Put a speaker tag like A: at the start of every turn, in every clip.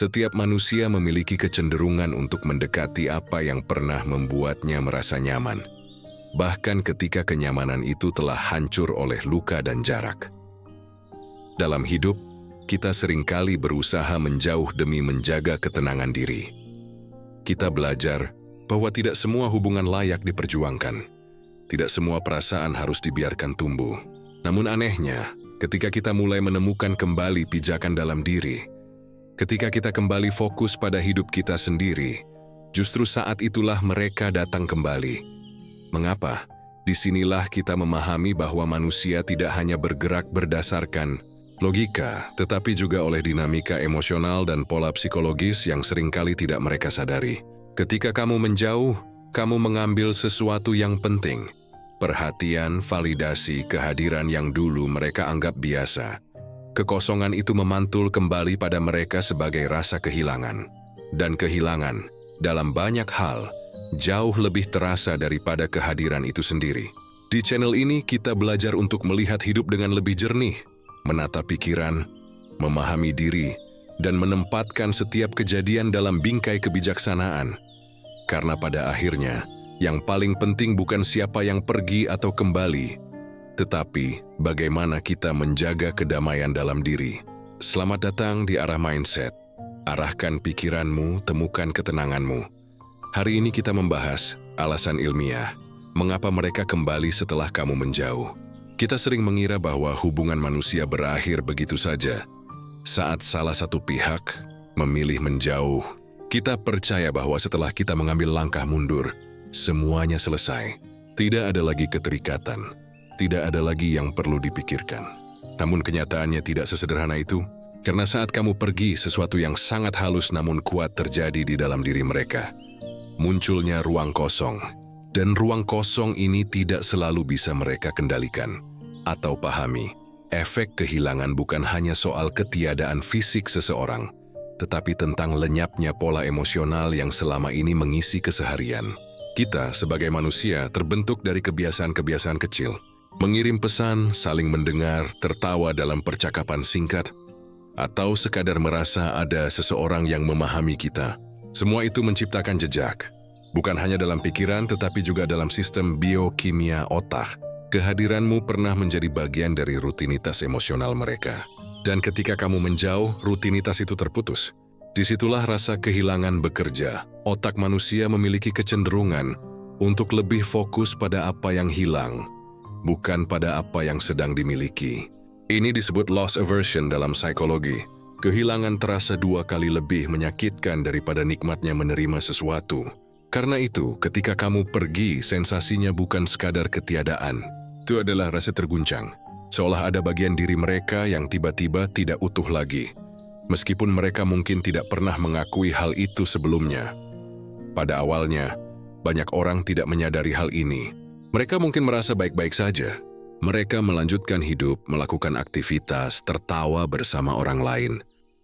A: Setiap manusia memiliki kecenderungan untuk mendekati apa yang pernah membuatnya merasa nyaman, bahkan ketika kenyamanan itu telah hancur oleh luka dan jarak. Dalam hidup, kita seringkali berusaha menjauh demi menjaga ketenangan diri. Kita belajar bahwa tidak semua hubungan layak diperjuangkan. Tidak semua perasaan harus dibiarkan tumbuh. Namun anehnya, ketika kita mulai menemukan kembali pijakan dalam diri, ketika kita kembali fokus pada hidup kita sendiri, justru saat itulah mereka datang kembali. Mengapa? Disinilah kita memahami bahwa manusia tidak hanya bergerak berdasarkan logika, tetapi juga oleh dinamika emosional dan pola psikologis yang seringkali tidak mereka sadari. Ketika kamu menjauh, kamu mengambil sesuatu yang penting. Perhatian, validasi, kehadiran yang dulu mereka anggap biasa. Kekosongan itu memantul kembali pada mereka sebagai rasa kehilangan. Dan kehilangan, dalam banyak hal, jauh lebih terasa daripada kehadiran itu sendiri. Di channel ini kita belajar untuk melihat hidup dengan lebih jernih, menata pikiran, memahami diri, dan menempatkan setiap kejadian dalam bingkai kebijaksanaan. Karena pada akhirnya, yang paling penting bukan siapa yang pergi atau kembali, tetapi bagaimana kita menjaga kedamaian dalam diri. Selamat datang di Arah Mindset. Arahkan pikiranmu, temukan ketenanganmu. Hari ini kita membahas alasan ilmiah, mengapa mereka kembali setelah kamu menjauh. Kita sering mengira bahwa hubungan manusia berakhir begitu saja. Saat salah satu pihak memilih menjauh, kita percaya bahwa setelah kita mengambil langkah mundur, semuanya selesai. Tidak ada lagi keterikatan. Tidak ada lagi yang perlu dipikirkan. Namun kenyataannya tidak sesederhana itu. Karena saat kamu pergi, sesuatu yang sangat halus namun kuat terjadi di dalam diri mereka. Munculnya ruang kosong. Dan ruang kosong ini tidak selalu bisa mereka kendalikan atau pahami. Efek kehilangan bukan hanya soal ketiadaan fisik seseorang, tetapi tentang lenyapnya pola emosional yang selama ini mengisi keseharian. Kita sebagai manusia terbentuk dari kebiasaan-kebiasaan kecil. Mengirim pesan, saling mendengar, tertawa dalam percakapan singkat, atau sekadar merasa ada seseorang yang memahami kita. Semua itu menciptakan jejak. Bukan hanya dalam pikiran, tetapi juga dalam sistem biokimia otak. Kehadiranmu pernah menjadi bagian dari rutinitas emosional mereka. Dan ketika kamu menjauh, rutinitas itu terputus. Disitulah rasa kehilangan bekerja. Otak manusia memiliki kecenderungan untuk lebih fokus pada apa yang hilang, bukan pada apa yang sedang dimiliki. Ini disebut loss aversion dalam psikologi. Kehilangan terasa 2 kali lebih menyakitkan daripada nikmatnya menerima sesuatu. Karena itu, ketika kamu pergi, sensasinya bukan sekadar ketiadaan. Itu adalah rasa terguncang. Seolah ada bagian diri mereka yang tiba-tiba tidak utuh lagi. Meskipun mereka mungkin tidak pernah mengakui hal itu sebelumnya. Pada awalnya, banyak orang tidak menyadari hal ini. Mereka mungkin merasa baik-baik saja. Mereka melanjutkan hidup, melakukan aktivitas, tertawa bersama orang lain.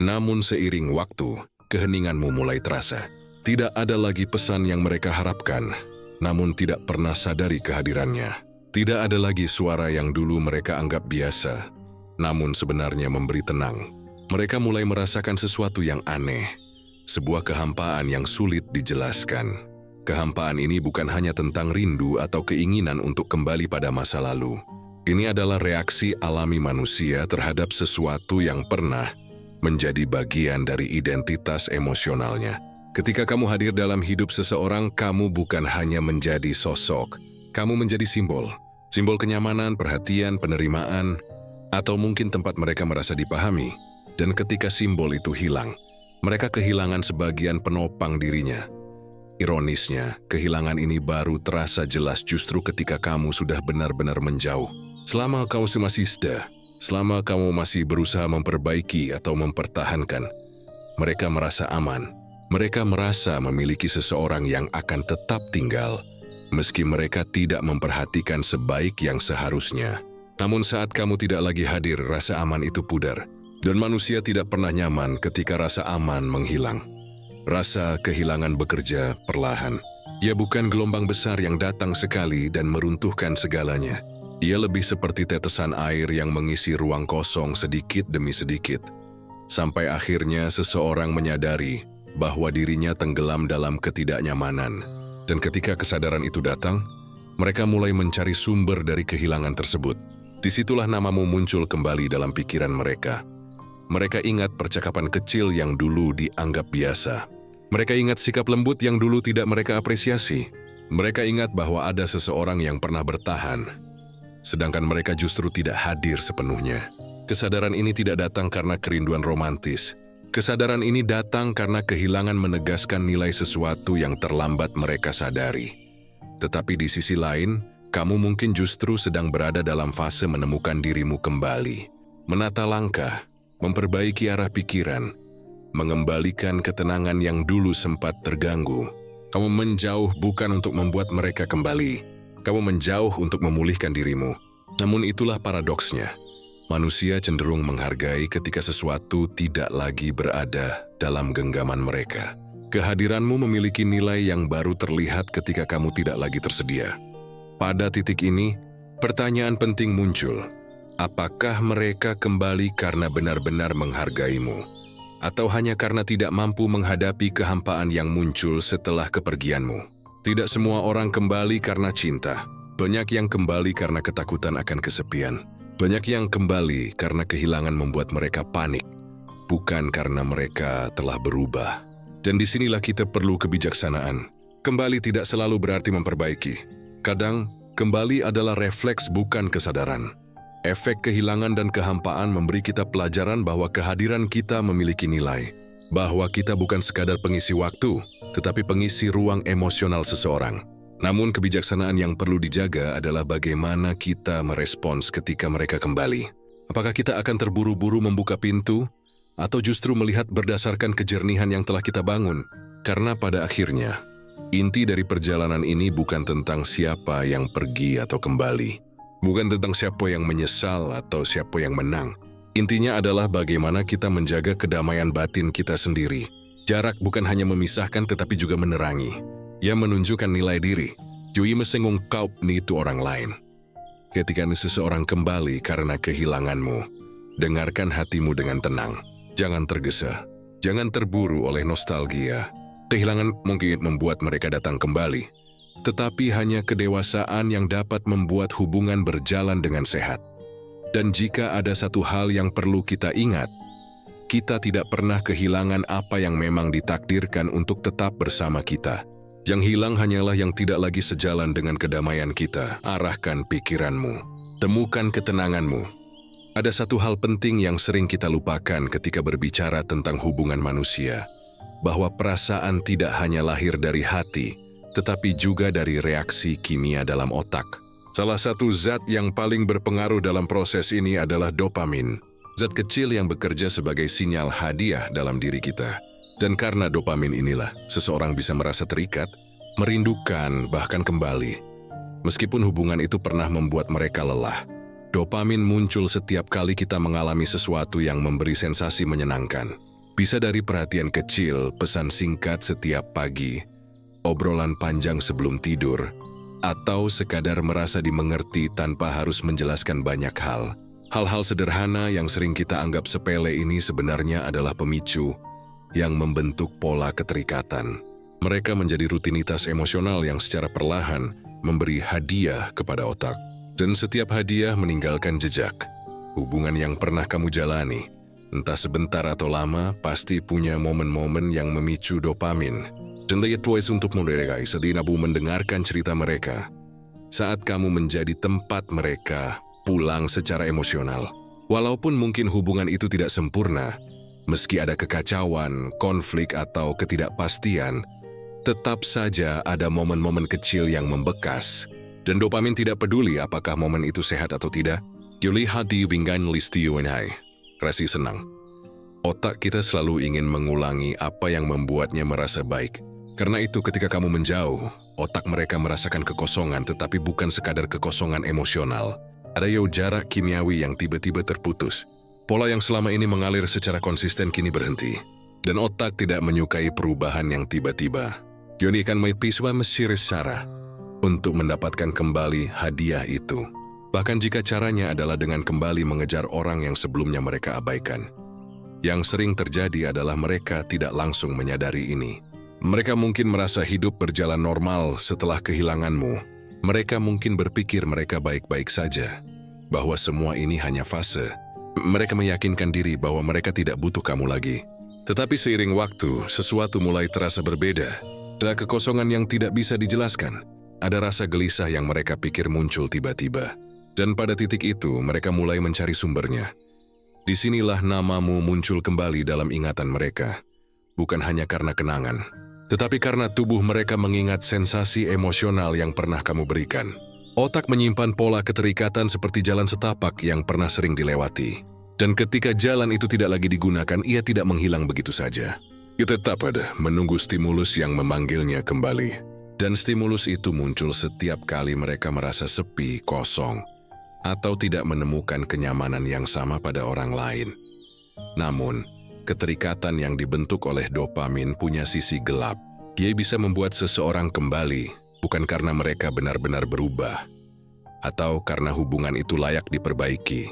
A: Namun seiring waktu, keheninganmu mulai terasa. Tidak ada lagi pesan yang mereka harapkan, namun tidak pernah sadari kehadirannya. Tidak ada lagi suara yang dulu mereka anggap biasa, namun sebenarnya memberi tenang. Mereka mulai merasakan sesuatu yang aneh, sebuah kehampaan yang sulit dijelaskan. Kehampaan ini bukan hanya tentang rindu atau keinginan untuk kembali pada masa lalu. Ini adalah reaksi alami manusia terhadap sesuatu yang pernah menjadi bagian dari identitas emosionalnya. Ketika kamu hadir dalam hidup seseorang, kamu bukan hanya menjadi sosok, kamu menjadi simbol. Simbol kenyamanan, perhatian, penerimaan, atau mungkin tempat mereka merasa dipahami. Dan ketika simbol itu hilang, mereka kehilangan sebagian penopang dirinya. Ironisnya, kehilangan ini baru terasa jelas justru ketika kamu sudah benar-benar menjauh. Selama kamu masih sedah, selama kamu masih berusaha memperbaiki atau mempertahankan, mereka merasa aman. Mereka merasa memiliki seseorang yang akan tetap tinggal, meski mereka tidak memperhatikan sebaik yang seharusnya. Namun saat kamu tidak lagi hadir, rasa aman itu pudar. Dan manusia tidak pernah nyaman ketika rasa aman menghilang. Rasa kehilangan bekerja perlahan. Ia bukan gelombang besar yang datang sekali dan meruntuhkan segalanya. Ia lebih seperti tetesan air yang mengisi ruang kosong sedikit demi sedikit. Sampai akhirnya seseorang menyadari bahwa dirinya tenggelam dalam ketidaknyamanan. Dan ketika kesadaran itu datang, mereka mulai mencari sumber dari kehilangan tersebut. Disitulah namamu muncul kembali dalam pikiran mereka. Mereka ingat percakapan kecil yang dulu dianggap biasa. Mereka ingat sikap lembut yang dulu tidak mereka apresiasi. Mereka ingat bahwa ada seseorang yang pernah bertahan, sedangkan mereka justru tidak hadir sepenuhnya. Kesadaran ini tidak datang karena kerinduan romantis. Kesadaran ini datang karena kehilangan menegaskan nilai sesuatu yang terlambat mereka sadari. Tetapi di sisi lain, kamu mungkin justru sedang berada dalam fase menemukan dirimu kembali. Menata langkah, memperbaiki arah pikiran, mengembalikan ketenangan yang dulu sempat terganggu. Kamu menjauh bukan untuk membuat mereka kembali. Kamu menjauh untuk memulihkan dirimu. Namun itulah paradoksnya. Manusia cenderung menghargai ketika sesuatu tidak lagi berada dalam genggaman mereka. Kehadiranmu memiliki nilai yang baru terlihat ketika kamu tidak lagi tersedia. Pada titik ini, pertanyaan penting muncul. Apakah mereka kembali karena benar-benar menghargaimu? Atau hanya karena tidak mampu menghadapi kehampaan yang muncul setelah kepergianmu? Tidak semua orang kembali karena cinta. Banyak yang kembali karena ketakutan akan kesepian. Banyak yang kembali karena kehilangan membuat mereka panik, bukan karena mereka telah berubah. Dan disinilah kita perlu kebijaksanaan. Kembali tidak selalu berarti memperbaiki. Kadang, kembali adalah refleks bukan kesadaran. Efek kehilangan dan kehampaan memberi kita pelajaran bahwa kehadiran kita memiliki nilai. Bahwa kita bukan sekadar pengisi waktu, tetapi pengisi ruang emosional seseorang. Namun kebijaksanaan yang perlu dijaga adalah bagaimana kita merespons ketika mereka kembali. Apakah kita akan terburu-buru membuka pintu, atau justru melihat berdasarkan kejernihan yang telah kita bangun? Karena pada akhirnya, inti dari perjalanan ini bukan tentang siapa yang pergi atau kembali. Bukan tentang siapa yang menyesal atau siapa yang menang. Intinya adalah bagaimana kita menjaga kedamaian batin kita sendiri. Jarak bukan hanya memisahkan tetapi juga menerangi. Ia menunjukkan nilai diri. Jui mesengungkap itu orang lain. Ketika seseorang kembali karena kehilanganmu, dengarkan hatimu dengan tenang. Jangan tergesa. Jangan terburu oleh nostalgia. Kehilangan mungkin membuat mereka datang kembali. Tetapi hanya kedewasaan yang dapat membuat hubungan berjalan dengan sehat. Dan jika ada satu hal yang perlu kita ingat, kita tidak pernah kehilangan apa yang memang ditakdirkan untuk tetap bersama kita. Yang hilang hanyalah yang tidak lagi sejalan dengan kedamaian kita. Arahkan pikiranmu. Temukan ketenanganmu. Ada satu hal penting yang sering kita lupakan ketika berbicara tentang hubungan manusia. Bahwa perasaan tidak hanya lahir dari hati, tetapi juga dari reaksi kimia dalam otak. Salah satu zat yang paling berpengaruh dalam proses ini adalah dopamin. Zat kecil yang bekerja sebagai sinyal hadiah dalam diri kita. Dan karena dopamin inilah, seseorang bisa merasa terikat, merindukan, bahkan kembali. Meskipun hubungan itu pernah membuat mereka lelah. Dopamin muncul setiap kali kita mengalami sesuatu yang memberi sensasi menyenangkan. Bisa dari perhatian kecil, pesan singkat setiap pagi, obrolan panjang sebelum tidur, atau sekadar merasa dimengerti tanpa harus menjelaskan banyak hal. Hal-hal sederhana yang sering kita anggap sepele ini sebenarnya adalah pemicu yang membentuk pola keterikatan. Mereka menjadi rutinitas emosional yang secara perlahan memberi hadiah kepada otak. Dan setiap hadiah meninggalkan jejak. Hubungan yang pernah kamu jalani, entah sebentar atau lama, pasti punya momen-momen yang memicu dopamin. Dan lihat voice untuk mereka sedih nabu mendengarkan cerita mereka. Saat kamu menjadi tempat mereka pulang secara emosional. Walaupun mungkin hubungan itu tidak sempurna, meski ada kekacauan, konflik, atau ketidakpastian, tetap saja ada momen-momen kecil yang membekas. Dan dopamin tidak peduli apakah momen itu sehat atau tidak. Yuli hati winggan listi wenhai. Rasi senang. Otak kita selalu ingin mengulangi apa yang membuatnya merasa baik. Karena itu ketika kamu menjauh, otak mereka merasakan kekosongan tetapi bukan sekadar kekosongan emosional. Ada jarak kimiawi yang tiba-tiba terputus. Pola yang selama ini mengalir secara konsisten kini berhenti. Dan otak tidak menyukai perubahan yang tiba-tiba. Yoni akan mempiswa mesir Sarah untuk mendapatkan kembali hadiah itu. Bahkan jika caranya adalah dengan kembali mengejar orang yang sebelumnya mereka abaikan. Yang sering terjadi adalah mereka tidak langsung menyadari ini. Mereka mungkin merasa hidup berjalan normal setelah kehilanganmu. Mereka mungkin berpikir mereka baik-baik saja, bahwa semua ini hanya fase. Mereka meyakinkan diri bahwa mereka tidak butuh kamu lagi. Tetapi seiring waktu, sesuatu mulai terasa berbeda. Ada kekosongan yang tidak bisa dijelaskan. Ada rasa gelisah yang mereka pikir muncul tiba-tiba. Dan pada titik itu, mereka mulai mencari sumbernya. Disinilah namamu muncul kembali dalam ingatan mereka. Bukan hanya karena kenangan, tetapi karena tubuh mereka mengingat sensasi emosional yang pernah kamu berikan. Otak menyimpan pola keterikatan seperti jalan setapak yang pernah sering dilewati. Dan ketika jalan itu tidak lagi digunakan, ia tidak menghilang begitu saja. Ia tetap ada, menunggu stimulus yang memanggilnya kembali. Dan stimulus itu muncul setiap kali mereka merasa sepi, kosong, atau tidak menemukan kenyamanan yang sama pada orang lain. Namun, keterikatan yang dibentuk oleh dopamin punya sisi gelap. Dia bisa membuat seseorang kembali, bukan karena mereka benar-benar berubah, atau karena hubungan itu layak diperbaiki,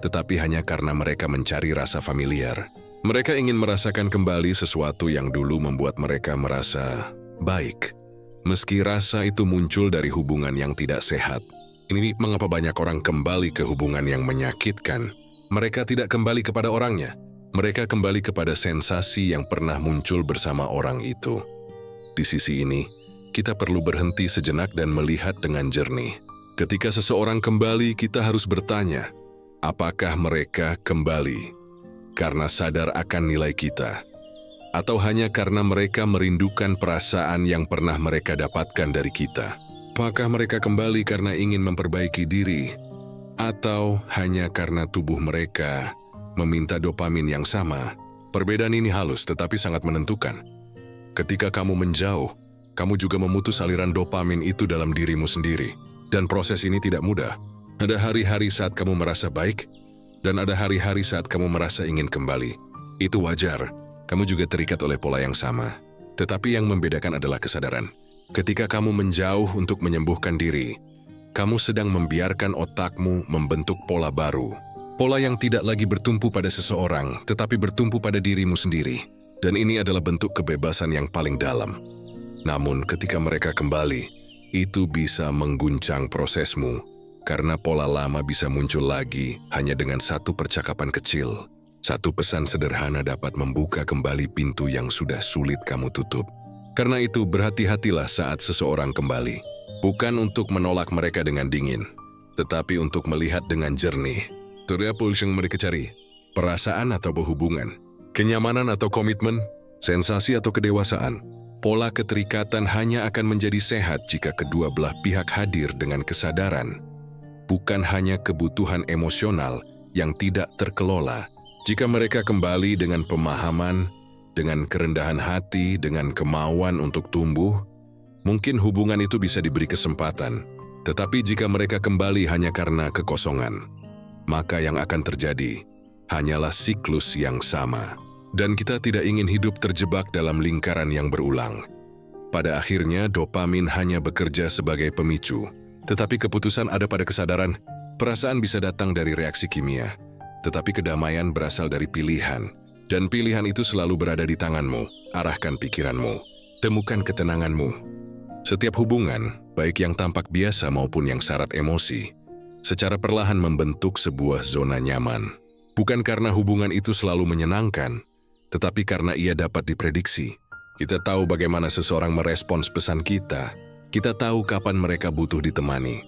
A: tetapi hanya karena mereka mencari rasa familiar. Mereka ingin merasakan kembali sesuatu yang dulu membuat mereka merasa baik, meski rasa itu muncul dari hubungan yang tidak sehat. Ini mengapa banyak orang kembali ke hubungan yang menyakitkan. Mereka tidak kembali kepada orangnya. Mereka kembali kepada sensasi yang pernah muncul bersama orang itu. Di sisi ini, kita perlu berhenti sejenak dan melihat dengan jernih. Ketika seseorang kembali, kita harus bertanya, apakah mereka kembali karena sadar akan nilai kita? Atau hanya karena mereka merindukan perasaan yang pernah mereka dapatkan dari kita? Apakah mereka kembali karena ingin memperbaiki diri, atau hanya karena tubuh mereka meminta dopamin yang sama? Perbedaan ini halus tetapi sangat menentukan. Ketika kamu menjauh, kamu juga memutus aliran dopamin itu dalam dirimu sendiri. Dan proses ini tidak mudah. Ada hari-hari saat kamu merasa baik, dan ada hari-hari saat kamu merasa ingin kembali. Itu wajar, kamu juga terikat oleh pola yang sama. Tetapi yang membedakan adalah kesadaran. Ketika kamu menjauh untuk menyembuhkan diri, kamu sedang membiarkan otakmu membentuk pola baru. Pola yang tidak lagi bertumpu pada seseorang, tetapi bertumpu pada dirimu sendiri. Dan ini adalah bentuk kebebasan yang paling dalam. Namun ketika mereka kembali, itu bisa mengguncang prosesmu. Karena pola lama bisa muncul lagi hanya dengan satu percakapan kecil. Satu pesan sederhana dapat membuka kembali pintu yang sudah sulit kamu tutup. Karena itu, berhati-hatilah saat seseorang kembali. Bukan untuk menolak mereka dengan dingin, tetapi untuk melihat dengan jernih. Apa yang mereka cari? Perasaan atau hubungan? Kenyamanan atau komitmen? Sensasi atau kedewasaan? Pola keterikatan hanya akan menjadi sehat jika kedua belah pihak hadir dengan kesadaran. Bukan hanya kebutuhan emosional yang tidak terkelola. Jika mereka kembali dengan pemahaman, dengan kerendahan hati, dengan kemauan untuk tumbuh, mungkin hubungan itu bisa diberi kesempatan. Tetapi jika mereka kembali hanya karena kekosongan, maka yang akan terjadi hanyalah siklus yang sama. Dan kita tidak ingin hidup terjebak dalam lingkaran yang berulang. Pada akhirnya, dopamin hanya bekerja sebagai pemicu. Tetapi keputusan ada pada kesadaran. Perasaan bisa datang dari reaksi kimia, tetapi kedamaian berasal dari pilihan. Dan pilihan itu selalu berada di tanganmu. Arahkan pikiranmu. Temukan ketenanganmu. Setiap hubungan, baik yang tampak biasa maupun yang syarat emosi, secara perlahan membentuk sebuah zona nyaman. Bukan karena hubungan itu selalu menyenangkan, tetapi karena ia dapat diprediksi. Kita tahu bagaimana seseorang merespons pesan kita. Kita tahu kapan mereka butuh ditemani,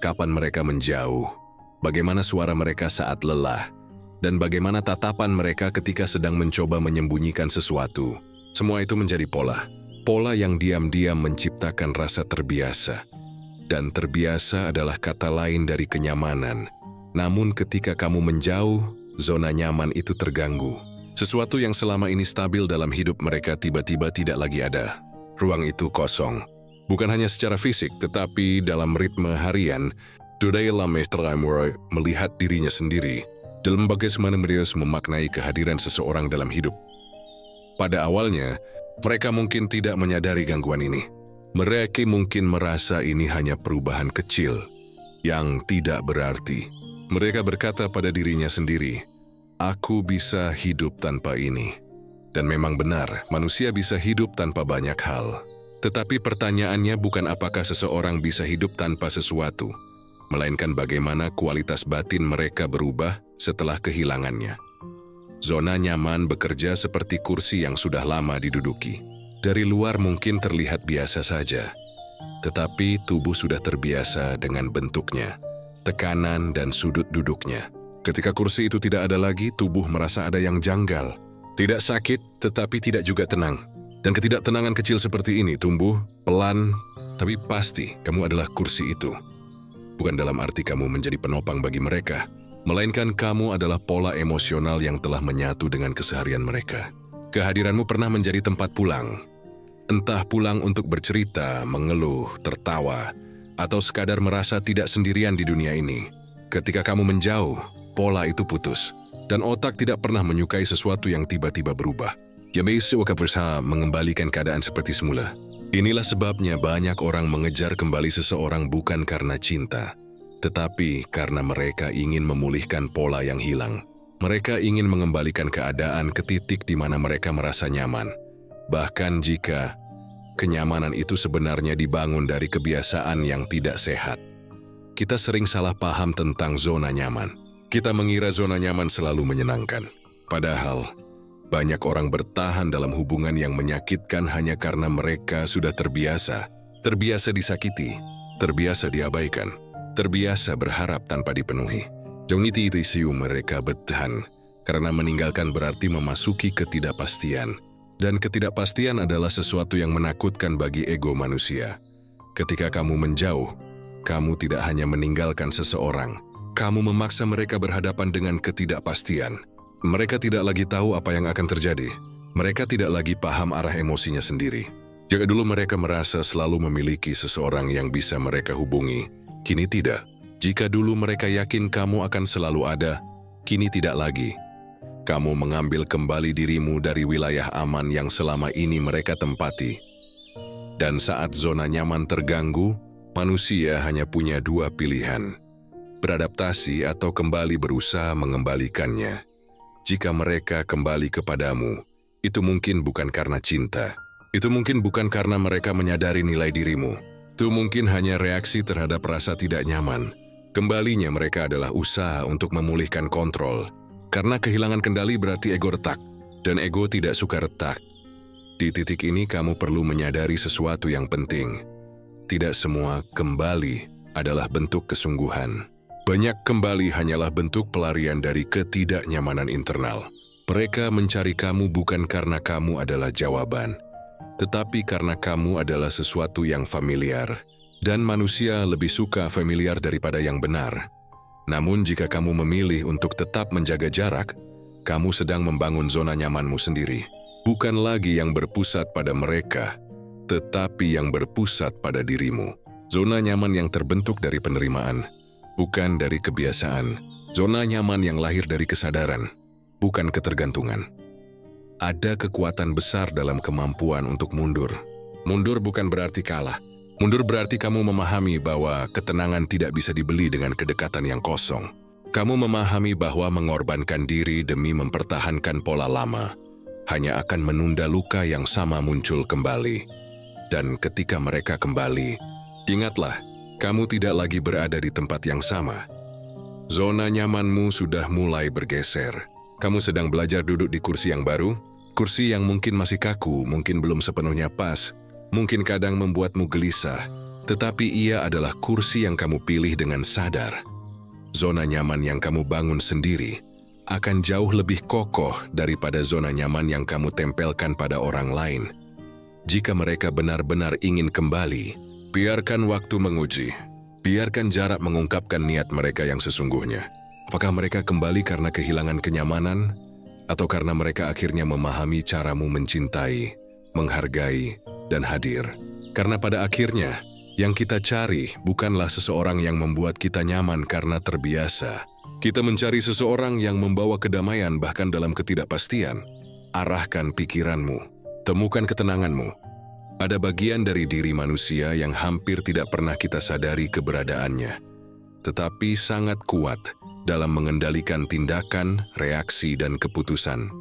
A: kapan mereka menjauh, bagaimana suara mereka saat lelah, dan bagaimana tatapan mereka ketika sedang mencoba menyembunyikan sesuatu. Semua itu menjadi pola. Pola yang diam-diam menciptakan rasa terbiasa. Dan terbiasa adalah kata lain dari kenyamanan. Namun ketika kamu menjauh, zona nyaman itu terganggu. Sesuatu yang selama ini stabil dalam hidup mereka tiba-tiba tidak lagi ada. Ruang itu kosong. Bukan hanya secara fisik, tetapi dalam ritme harian. Today melihat dirinya sendiri dalam bagaimana mereka memaknai kehadiran seseorang dalam hidup. Pada awalnya, mereka mungkin tidak menyadari gangguan ini. Mereka mungkin merasa ini hanya perubahan kecil yang tidak berarti. Mereka berkata pada dirinya sendiri, Aku bisa hidup tanpa ini. Dan memang benar, manusia bisa hidup tanpa banyak hal. Tetapi pertanyaannya bukan apakah seseorang bisa hidup tanpa sesuatu, melainkan bagaimana kualitas batin mereka berubah setelah kehilangannya. Zona nyaman bekerja seperti kursi yang sudah lama diduduki. Dari luar mungkin terlihat biasa saja, tetapi tubuh sudah terbiasa dengan bentuknya, tekanan dan sudut duduknya. Ketika kursi itu tidak ada lagi, tubuh merasa ada yang janggal. Tidak sakit, tetapi tidak juga tenang. Dan ketidaktenangan kecil seperti ini tumbuh, pelan, tapi pasti kamu adalah kursi itu. Bukan dalam arti kamu menjadi penopang bagi mereka, melainkan kamu adalah pola emosional yang telah menyatu dengan keseharian mereka. Kehadiranmu pernah menjadi tempat pulang. Entah pulang untuk bercerita, mengeluh, tertawa, atau sekadar merasa tidak sendirian di dunia ini. Ketika kamu menjauh, pola itu putus, dan otak tidak pernah menyukai sesuatu yang tiba-tiba berubah. Jadi suka berusaha mengembalikan keadaan seperti semula. Inilah sebabnya banyak orang mengejar kembali seseorang bukan karena cinta, tetapi karena mereka ingin memulihkan pola yang hilang. Mereka ingin mengembalikan keadaan ke titik di mana mereka merasa nyaman. Bahkan jika kenyamanan itu sebenarnya dibangun dari kebiasaan yang tidak sehat. Kita sering salah paham tentang zona nyaman. Kita mengira zona nyaman selalu menyenangkan. Padahal, banyak orang bertahan dalam hubungan yang menyakitkan hanya karena mereka sudah terbiasa. Terbiasa disakiti, terbiasa diabaikan, terbiasa berharap tanpa dipenuhi. Joniti itu mereka bertahan, karena meninggalkan berarti memasuki ketidakpastian. Dan ketidakpastian adalah sesuatu yang menakutkan bagi ego manusia. Ketika kamu menjauh, kamu tidak hanya meninggalkan seseorang, kamu memaksa mereka berhadapan dengan ketidakpastian. Mereka tidak lagi tahu apa yang akan terjadi. Mereka tidak lagi paham arah emosinya sendiri. Jika dulu mereka merasa selalu memiliki seseorang yang bisa mereka hubungi, kini tidak. Jika dulu mereka yakin kamu akan selalu ada, kini tidak lagi. Kamu mengambil kembali dirimu dari wilayah aman yang selama ini mereka tempati. Dan saat zona nyaman terganggu, manusia hanya punya dua pilihan: beradaptasi atau kembali berusaha mengembalikannya. Jika mereka kembali kepadamu, itu mungkin bukan karena cinta. Itu mungkin bukan karena mereka menyadari nilai dirimu. Itu mungkin hanya reaksi terhadap rasa tidak nyaman. Kembalinya mereka adalah usaha untuk memulihkan kontrol. Karena kehilangan kendali berarti ego retak. Dan ego tidak suka retak. Di titik ini kamu perlu menyadari sesuatu yang penting. Tidak semua kembali adalah bentuk kesungguhan. Banyak kembali hanyalah bentuk pelarian dari ketidaknyamanan internal. Mereka mencari kamu bukan karena kamu adalah jawaban, tetapi karena kamu adalah sesuatu yang familiar. Dan manusia lebih suka familiar daripada yang benar. Namun jika kamu memilih untuk tetap menjaga jarak, kamu sedang membangun zona nyamanmu sendiri. Bukan lagi yang berpusat pada mereka, tetapi yang berpusat pada dirimu. Zona nyaman yang terbentuk dari penerimaan, bukan dari kebiasaan. Zona nyaman yang lahir dari kesadaran, bukan ketergantungan. Ada kekuatan besar dalam kemampuan untuk mundur. Mundur bukan berarti kalah. Mundur berarti kamu memahami bahwa ketenangan tidak bisa dibeli dengan kedekatan yang kosong. Kamu memahami bahwa mengorbankan diri demi mempertahankan pola lama hanya akan menunda luka yang sama muncul kembali. Dan ketika mereka kembali, ingatlah, kamu tidak lagi berada di tempat yang sama. Zona nyamanmu sudah mulai bergeser. Kamu sedang belajar duduk di kursi yang baru, kursi yang mungkin masih kaku, mungkin belum sepenuhnya pas, mungkin kadang membuatmu gelisah, tetapi ia adalah kursi yang kamu pilih dengan sadar. Zona nyaman yang kamu bangun sendiri akan jauh lebih kokoh daripada zona nyaman yang kamu tempelkan pada orang lain. Jika mereka benar-benar ingin kembali, biarkan waktu menguji. Biarkan jarak mengungkapkan niat mereka yang sesungguhnya. Apakah mereka kembali karena kehilangan kenyamanan, atau karena mereka akhirnya memahami caramu mencintai, menghargai, dan hadir? Karena pada akhirnya, yang kita cari bukanlah seseorang yang membuat kita nyaman karena terbiasa. Kita mencari seseorang yang membawa kedamaian bahkan dalam ketidakpastian. Arahkan pikiranmu, temukan ketenanganmu. Ada bagian dari diri manusia yang hampir tidak pernah kita sadari keberadaannya, tetapi sangat kuat dalam mengendalikan tindakan, reaksi, dan keputusan.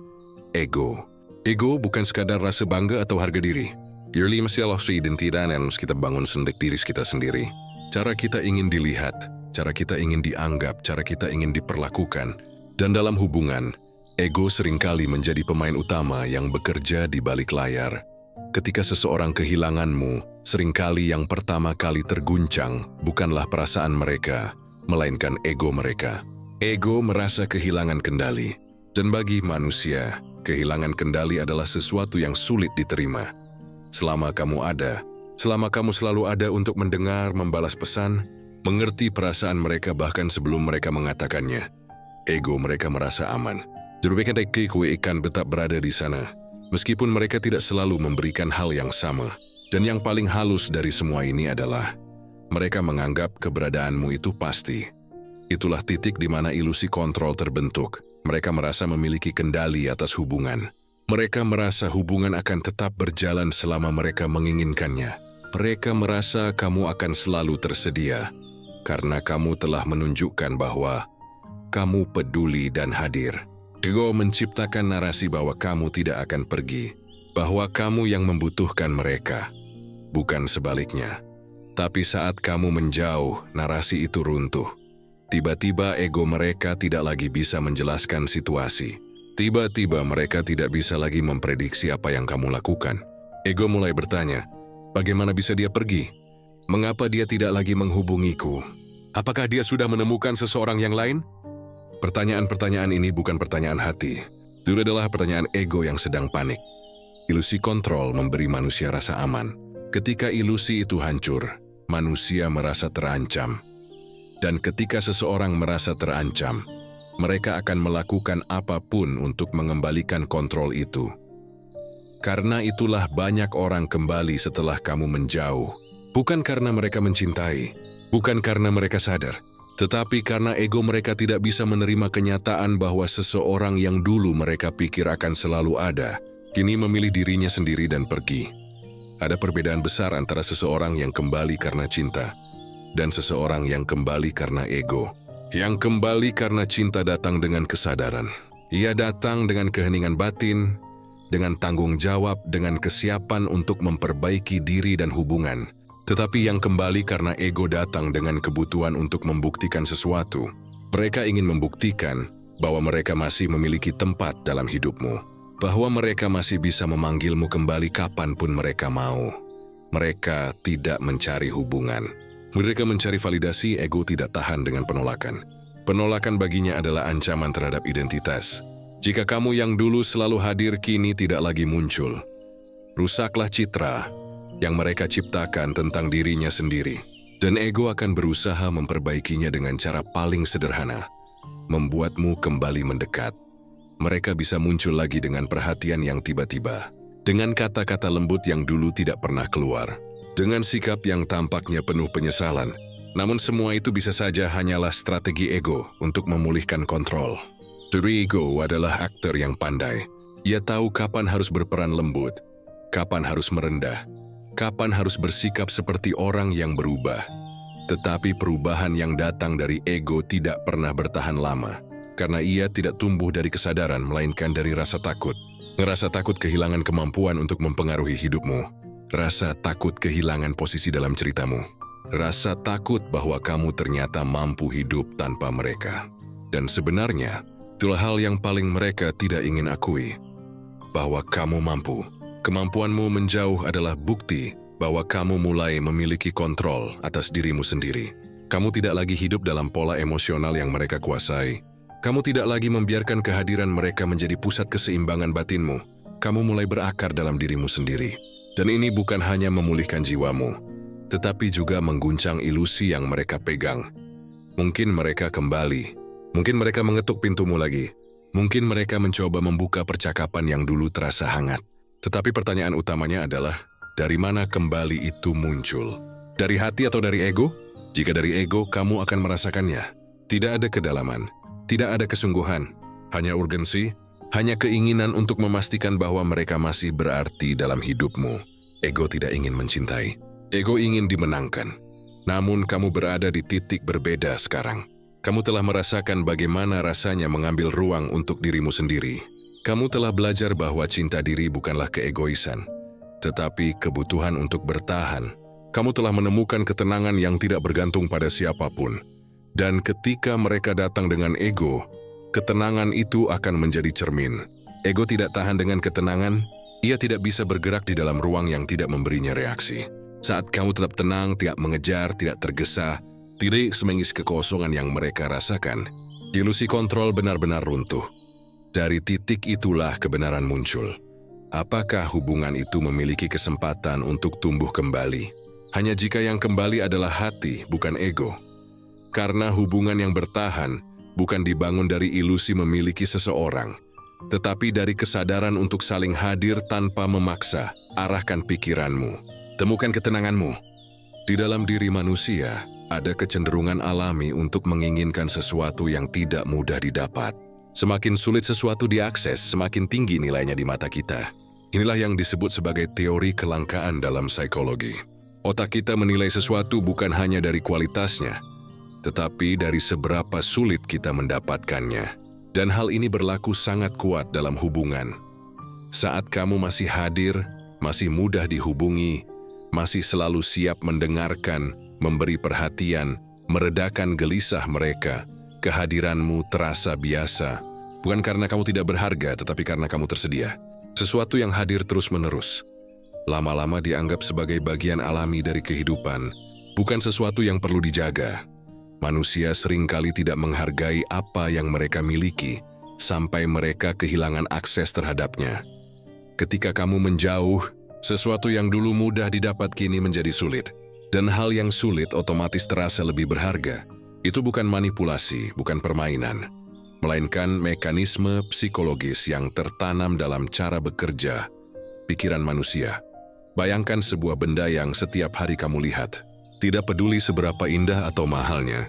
A: Ego. Ego bukan sekadar rasa bangga atau harga diri. Yearly masalah identitas yang harus kita bangun diri kita sendiri. Cara kita ingin dilihat, cara kita ingin dianggap, cara kita ingin diperlakukan. Dan dalam hubungan, ego seringkali menjadi pemain utama yang bekerja di balik layar. Ketika seseorang kehilanganmu, seringkali yang pertama kali terguncang bukanlah perasaan mereka, melainkan ego mereka. Ego merasa kehilangan kendali. Dan bagi manusia, kehilangan kendali adalah sesuatu yang sulit diterima. Selama kamu ada, selama kamu selalu ada untuk mendengar, membalas pesan, mengerti perasaan mereka bahkan sebelum mereka mengatakannya, ego mereka merasa aman. Jurubaikan kue ikan tetap berada di sana, meskipun mereka tidak selalu memberikan hal yang sama. Dan yang paling halus dari semua ini adalah, mereka menganggap keberadaanmu itu pasti. Itulah titik di mana ilusi kontrol terbentuk. Mereka merasa memiliki kendali atas hubungan. Mereka merasa hubungan akan tetap berjalan selama mereka menginginkannya. Mereka merasa kamu akan selalu tersedia, karena kamu telah menunjukkan bahwa kamu peduli dan hadir. Ego menciptakan narasi bahwa kamu tidak akan pergi, bahwa kamu yang membutuhkan mereka, bukan sebaliknya. Tapi saat kamu menjauh, narasi itu runtuh. Tiba-tiba ego mereka tidak lagi bisa menjelaskan situasi. Tiba-tiba mereka tidak bisa lagi memprediksi apa yang kamu lakukan. Ego mulai bertanya, bagaimana bisa dia pergi? Mengapa dia tidak lagi menghubungiku? Apakah dia sudah menemukan seseorang yang lain? Pertanyaan-pertanyaan ini bukan pertanyaan hati. Itu adalah pertanyaan ego yang sedang panik. Ilusi kontrol memberi manusia rasa aman. Ketika ilusi itu hancur, manusia merasa terancam. Dan ketika seseorang merasa terancam, mereka akan melakukan apapun untuk mengembalikan kontrol itu. Karena itulah banyak orang kembali setelah kamu menjauh. Bukan karena mereka mencintai, bukan karena mereka sadar, tetapi karena ego mereka tidak bisa menerima kenyataan bahwa seseorang yang dulu mereka pikir akan selalu ada, kini memilih dirinya sendiri dan pergi. Ada perbedaan besar antara seseorang yang kembali karena cinta dan seseorang yang kembali karena ego. Yang kembali karena cinta datang dengan kesadaran. Ia datang dengan keheningan batin, dengan tanggung jawab, dengan kesiapan untuk memperbaiki diri dan hubungan. Tetapi yang kembali karena ego datang dengan kebutuhan untuk membuktikan sesuatu. Mereka ingin membuktikan bahwa mereka masih memiliki tempat dalam hidupmu, bahwa mereka masih bisa memanggilmu kembali kapanpun mereka mau. Mereka tidak mencari hubungan. Mereka mencari validasi. Ego tidak tahan dengan penolakan. Penolakan baginya adalah ancaman terhadap identitas. Jika kamu yang dulu selalu hadir kini tidak lagi muncul, rusaklah citra yang mereka ciptakan tentang dirinya sendiri. Dan ego akan berusaha memperbaikinya dengan cara paling sederhana, membuatmu kembali mendekat. Mereka bisa muncul lagi dengan perhatian yang tiba-tiba, dengan kata-kata lembut yang dulu tidak pernah keluar, dengan sikap yang tampaknya penuh penyesalan. Namun semua itu bisa saja hanyalah strategi ego untuk memulihkan kontrol. Ego adalah aktor yang pandai. Ia tahu kapan harus berperan lembut, kapan harus merendah, kapan harus bersikap seperti orang yang berubah. Tetapi perubahan yang datang dari ego tidak pernah bertahan lama, karena ia tidak tumbuh dari kesadaran melainkan dari rasa takut. Ngerasa takut kehilangan kemampuan untuk mempengaruhi hidupmu. Rasa takut kehilangan posisi dalam ceritamu. Rasa takut bahwa kamu ternyata mampu hidup tanpa mereka. Dan sebenarnya, itulah hal yang paling mereka tidak ingin akui. Bahwa kamu mampu. Kemampuanmu menjauh adalah bukti bahwa kamu mulai memiliki kontrol atas dirimu sendiri. Kamu tidak lagi hidup dalam pola emosional yang mereka kuasai. Kamu tidak lagi membiarkan kehadiran mereka menjadi pusat keseimbangan batinmu. Kamu mulai berakar dalam dirimu sendiri. Dan ini bukan hanya memulihkan jiwamu, tetapi juga mengguncang ilusi yang mereka pegang. Mungkin mereka kembali. Mungkin mereka mengetuk pintumu lagi. Mungkin mereka mencoba membuka percakapan yang dulu terasa hangat. Tetapi pertanyaan utamanya adalah, dari mana kembali itu muncul? Dari hati atau dari ego? Jika dari ego, kamu akan merasakannya. Tidak ada kedalaman, tidak ada kesungguhan, hanya urgensi, hanya keinginan untuk memastikan bahwa mereka masih berarti dalam hidupmu. Ego tidak ingin mencintai. Ego ingin dimenangkan. Namun kamu berada di titik berbeda sekarang. Kamu telah merasakan bagaimana rasanya mengambil ruang untuk dirimu sendiri. Kamu telah belajar bahwa cinta diri bukanlah keegoisan, tetapi kebutuhan untuk bertahan. Kamu telah menemukan ketenangan yang tidak bergantung pada siapapun. Dan ketika mereka datang dengan ego, ketenangan itu akan menjadi cermin. Ego tidak tahan dengan ketenangan, ia tidak bisa bergerak di dalam ruang yang tidak memberinya reaksi. Saat kamu tetap tenang, tidak mengejar, tidak tergesa, tidak semengis kekosongan yang mereka rasakan, ilusi kontrol benar-benar runtuh. Dari titik itulah kebenaran muncul. Apakah hubungan itu memiliki kesempatan untuk tumbuh kembali? Hanya jika yang kembali adalah hati, bukan ego. Karena hubungan yang bertahan bukan dibangun dari ilusi memiliki seseorang, tetapi dari kesadaran untuk saling hadir tanpa memaksa. Arahkan pikiranmu, temukan ketenanganmu. Di dalam diri manusia, ada kecenderungan alami untuk menginginkan sesuatu yang tidak mudah didapat. Semakin sulit sesuatu diakses, semakin tinggi nilainya di mata kita. Inilah yang disebut sebagai teori kelangkaan dalam psikologi. Otak kita menilai sesuatu bukan hanya dari kualitasnya, tetapi dari seberapa sulit kita mendapatkannya. Dan hal ini berlaku sangat kuat dalam hubungan. Saat kamu masih hadir, masih mudah dihubungi, masih selalu siap mendengarkan, memberi perhatian, meredakan gelisah mereka, kehadiranmu terasa biasa, bukan karena kamu tidak berharga, tetapi karena kamu tersedia. Sesuatu yang hadir terus-menerus, lama-lama dianggap sebagai bagian alami dari kehidupan, bukan sesuatu yang perlu dijaga. Manusia seringkali tidak menghargai apa yang mereka miliki, sampai mereka kehilangan akses terhadapnya. Ketika kamu menjauh, sesuatu yang dulu mudah didapat kini menjadi sulit. Dan hal yang sulit otomatis terasa lebih berharga. Itu bukan manipulasi, bukan permainan, melainkan mekanisme psikologis yang tertanam dalam cara bekerja pikiran manusia. Bayangkan sebuah benda yang setiap hari kamu lihat. Tidak peduli seberapa indah atau mahalnya,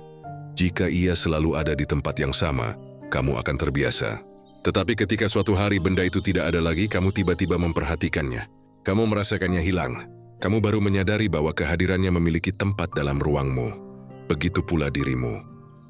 A: jika ia selalu ada di tempat yang sama, kamu akan terbiasa. Tetapi ketika suatu hari benda itu tidak ada lagi, kamu tiba-tiba memperhatikannya. Kamu merasakannya hilang. Kamu baru menyadari bahwa kehadirannya memiliki tempat dalam ruangmu. Begitu pula dirimu.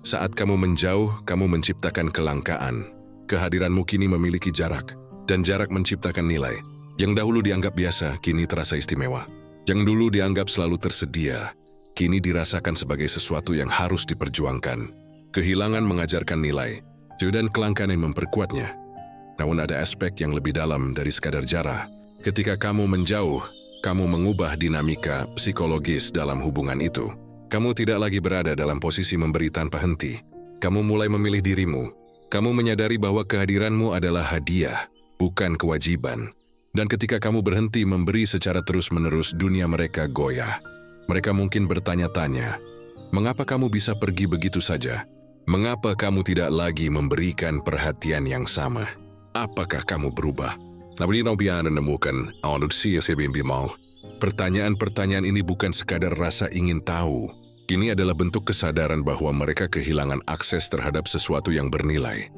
A: Saat kamu menjauh, kamu menciptakan kelangkaan. Kehadiranmu kini memiliki jarak, dan jarak menciptakan nilai. Yang dahulu dianggap biasa, kini terasa istimewa. Yang dulu dianggap selalu tersedia, kini dirasakan sebagai sesuatu yang harus diperjuangkan. Kehilangan mengajarkan nilai, dan kelangkaan yang memperkuatnya. Namun ada aspek yang lebih dalam dari sekadar jarak. Ketika kamu menjauh, kamu mengubah dinamika psikologis dalam hubungan itu. Kamu tidak lagi berada dalam posisi memberi tanpa henti. Kamu mulai memilih dirimu. Kamu menyadari bahwa kehadiranmu adalah hadiah, bukan kewajiban. Dan ketika kamu berhenti memberi secara terus-menerus, dunia mereka goyah. Mereka mungkin bertanya-tanya, mengapa kamu bisa pergi begitu saja? Mengapa kamu tidak lagi memberikan perhatian yang sama? Apakah kamu berubah? Pertanyaan-pertanyaan ini bukan sekadar rasa ingin tahu. Ini adalah bentuk kesadaran bahwa mereka kehilangan akses terhadap sesuatu yang bernilai.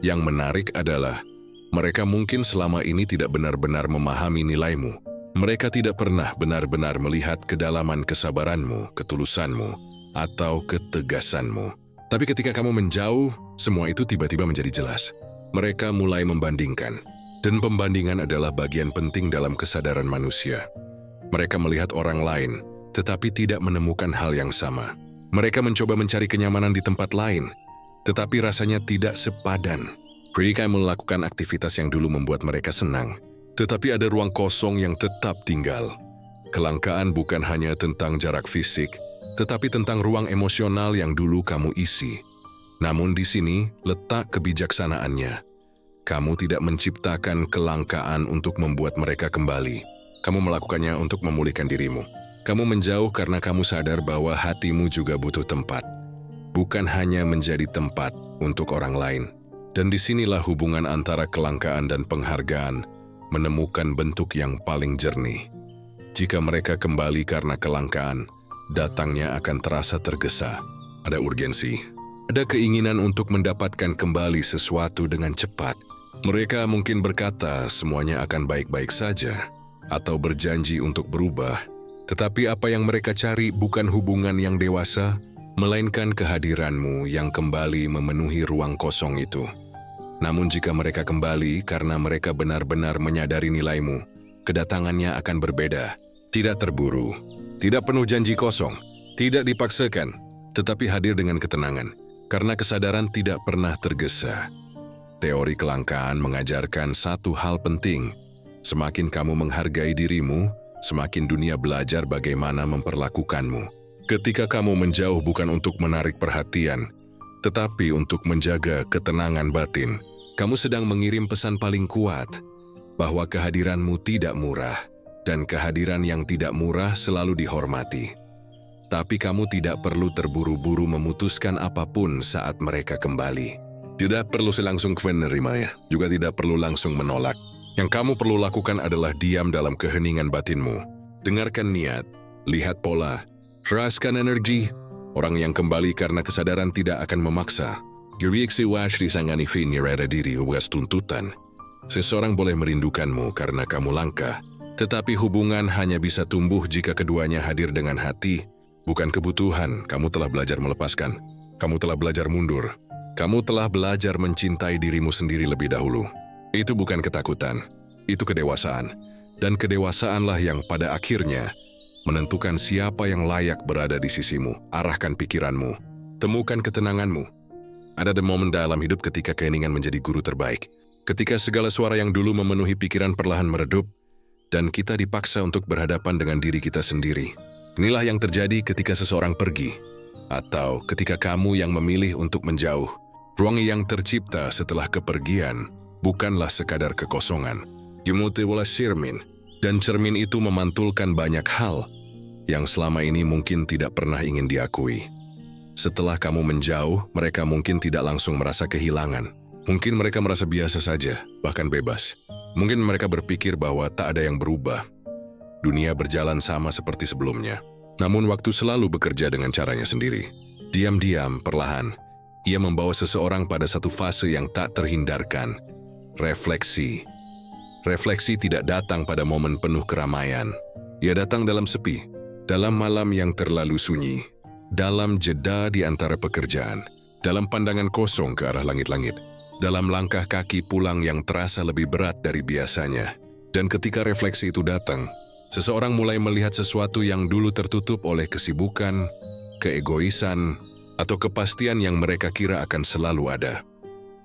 A: Yang menarik adalah, mereka mungkin selama ini tidak benar-benar memahami nilaimu. Mereka tidak pernah benar-benar melihat kedalaman kesabaranmu, ketulusanmu, atau ketegasanmu. Tapi ketika kamu menjauh, semua itu tiba-tiba menjadi jelas. Mereka mulai membandingkan. Dan pembandingan adalah bagian penting dalam kesadaran manusia. Mereka melihat orang lain, tetapi tidak menemukan hal yang sama. Mereka mencoba mencari kenyamanan di tempat lain, tetapi rasanya tidak sepadan. Mereka melakukan aktivitas yang dulu membuat mereka senang, tetapi ada ruang kosong yang tetap tinggal. Kelangkaan bukan hanya tentang jarak fisik, tetapi tentang ruang emosional yang dulu kamu isi. Namun di sini letak kebijaksanaannya. Kamu tidak menciptakan kelangkaan untuk membuat mereka kembali. Kamu melakukannya untuk memulihkan dirimu. Kamu menjauh karena kamu sadar bahwa hatimu juga butuh tempat. Bukan hanya menjadi tempat untuk orang lain. Dan disinilah hubungan antara kelangkaan dan penghargaan menemukan bentuk yang paling jernih. Jika mereka kembali karena kelangkaan, datangnya akan terasa tergesa. Ada urgensi. Ada keinginan untuk mendapatkan kembali sesuatu dengan cepat. Mereka mungkin berkata semuanya akan baik-baik saja, atau berjanji untuk berubah. Tetapi apa yang mereka cari bukan hubungan yang dewasa, melainkan kehadiranmu yang kembali memenuhi ruang kosong itu. Namun jika mereka kembali karena mereka benar-benar menyadari nilaimu, kedatangannya akan berbeda, tidak terburu, tidak penuh janji kosong, tidak dipaksakan, tetapi hadir dengan ketenangan, karena kesadaran tidak pernah tergesa. Teori kelangkaan mengajarkan satu hal penting, semakin kamu menghargai dirimu, semakin dunia belajar bagaimana memperlakukanmu. Ketika kamu menjauh bukan untuk menarik perhatian, tetapi untuk menjaga ketenangan batin, kamu sedang mengirim pesan paling kuat, bahwa kehadiranmu tidak murah, dan kehadiran yang tidak murah selalu dihormati. Tapi kamu tidak perlu terburu-buru memutuskan apapun saat mereka kembali. Tidak perlu langsung menerima, juga tidak perlu langsung menolak. Yang kamu perlu lakukan adalah diam dalam keheningan batinmu. Dengarkan niat, lihat pola, rasakan energi. Orang yang kembali karena kesadaran tidak akan memaksa. Reaksi wash disangani rada diri was tuntutan. Seseorang boleh merindukanmu karena kamu langka, tetapi hubungan hanya bisa tumbuh jika keduanya hadir dengan hati, bukan kebutuhan. Kamu telah belajar melepaskan, kamu telah belajar mundur, kamu telah belajar mencintai dirimu sendiri lebih dahulu. Itu bukan ketakutan, itu kedewasaan. Dan kedewasaanlah yang pada akhirnya menentukan siapa yang layak berada di sisimu. Arahkan pikiranmu, temukan ketenanganmu. Ada momen dalam hidup ketika keheningan menjadi guru terbaik. Ketika segala suara yang dulu memenuhi pikiran perlahan meredup, dan kita dipaksa untuk berhadapan dengan diri kita sendiri. Inilah yang terjadi ketika seseorang pergi, atau ketika kamu yang memilih untuk menjauh. Ruang yang tercipta setelah kepergian bukanlah sekadar kekosongan. Jemutiwala cermin, dan cermin itu memantulkan banyak hal yang selama ini mungkin tidak pernah ingin diakui. Setelah kamu menjauh, mereka mungkin tidak langsung merasa kehilangan. Mungkin mereka merasa biasa saja, bahkan bebas. Mungkin mereka berpikir bahwa tak ada yang berubah. Dunia berjalan sama seperti sebelumnya. Namun waktu selalu bekerja dengan caranya sendiri. Diam-diam, perlahan, ia membawa seseorang pada satu fase yang tak terhindarkan. Refleksi. Refleksi tidak datang pada momen penuh keramaian. Ia datang dalam sepi, dalam malam yang terlalu sunyi. Dalam jeda di antara pekerjaan, dalam pandangan kosong ke arah langit-langit, dalam langkah kaki pulang yang terasa lebih berat dari biasanya. Dan ketika refleksi itu datang, seseorang mulai melihat sesuatu yang dulu tertutup oleh kesibukan, keegoisan, atau kepastian yang mereka kira akan selalu ada.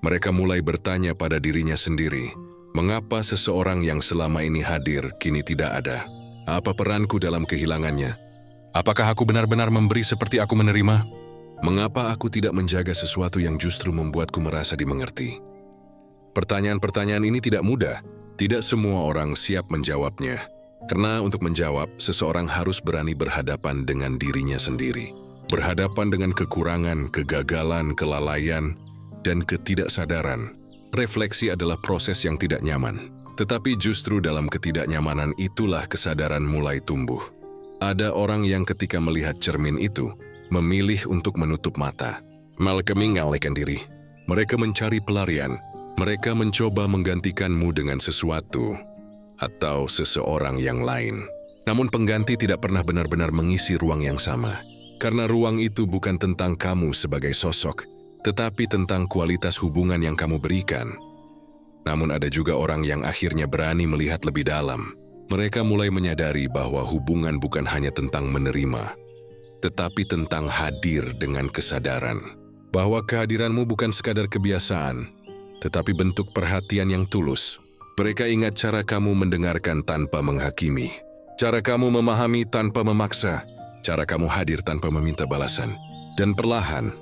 A: Mereka mulai bertanya pada dirinya sendiri, mengapa seseorang yang selama ini hadir kini tidak ada? Apa peranku dalam kehilangannya? Apakah aku benar-benar memberi seperti aku menerima? Mengapa aku tidak menjaga sesuatu yang justru membuatku merasa dimengerti? Pertanyaan-pertanyaan ini tidak mudah. Tidak semua orang siap menjawabnya. Karena untuk menjawab, seseorang harus berani berhadapan dengan dirinya sendiri. Berhadapan dengan kekurangan, kegagalan, kelalaian, dan ketidaksadaran. Refleksi adalah proses yang tidak nyaman. Tetapi justru dalam ketidaknyamanan itulah kesadaran mulai tumbuh. Ada orang yang ketika melihat cermin itu, memilih untuk menutup mata. Mereka mengalihkan diri. Mereka mencari pelarian. Mereka mencoba menggantikanmu dengan sesuatu atau seseorang yang lain. Namun pengganti tidak pernah benar-benar mengisi ruang yang sama. Karena ruang itu bukan tentang kamu sebagai sosok, tetapi tentang kualitas hubungan yang kamu berikan. Namun ada juga orang yang akhirnya berani melihat lebih dalam. Mereka mulai menyadari bahwa hubungan bukan hanya tentang menerima, tetapi tentang hadir dengan kesadaran. Bahwa kehadiranmu bukan sekadar kebiasaan, tetapi bentuk perhatian yang tulus. Mereka ingat cara kamu mendengarkan tanpa menghakimi, cara kamu memahami tanpa memaksa, cara kamu hadir tanpa meminta balasan. Dan perlahan,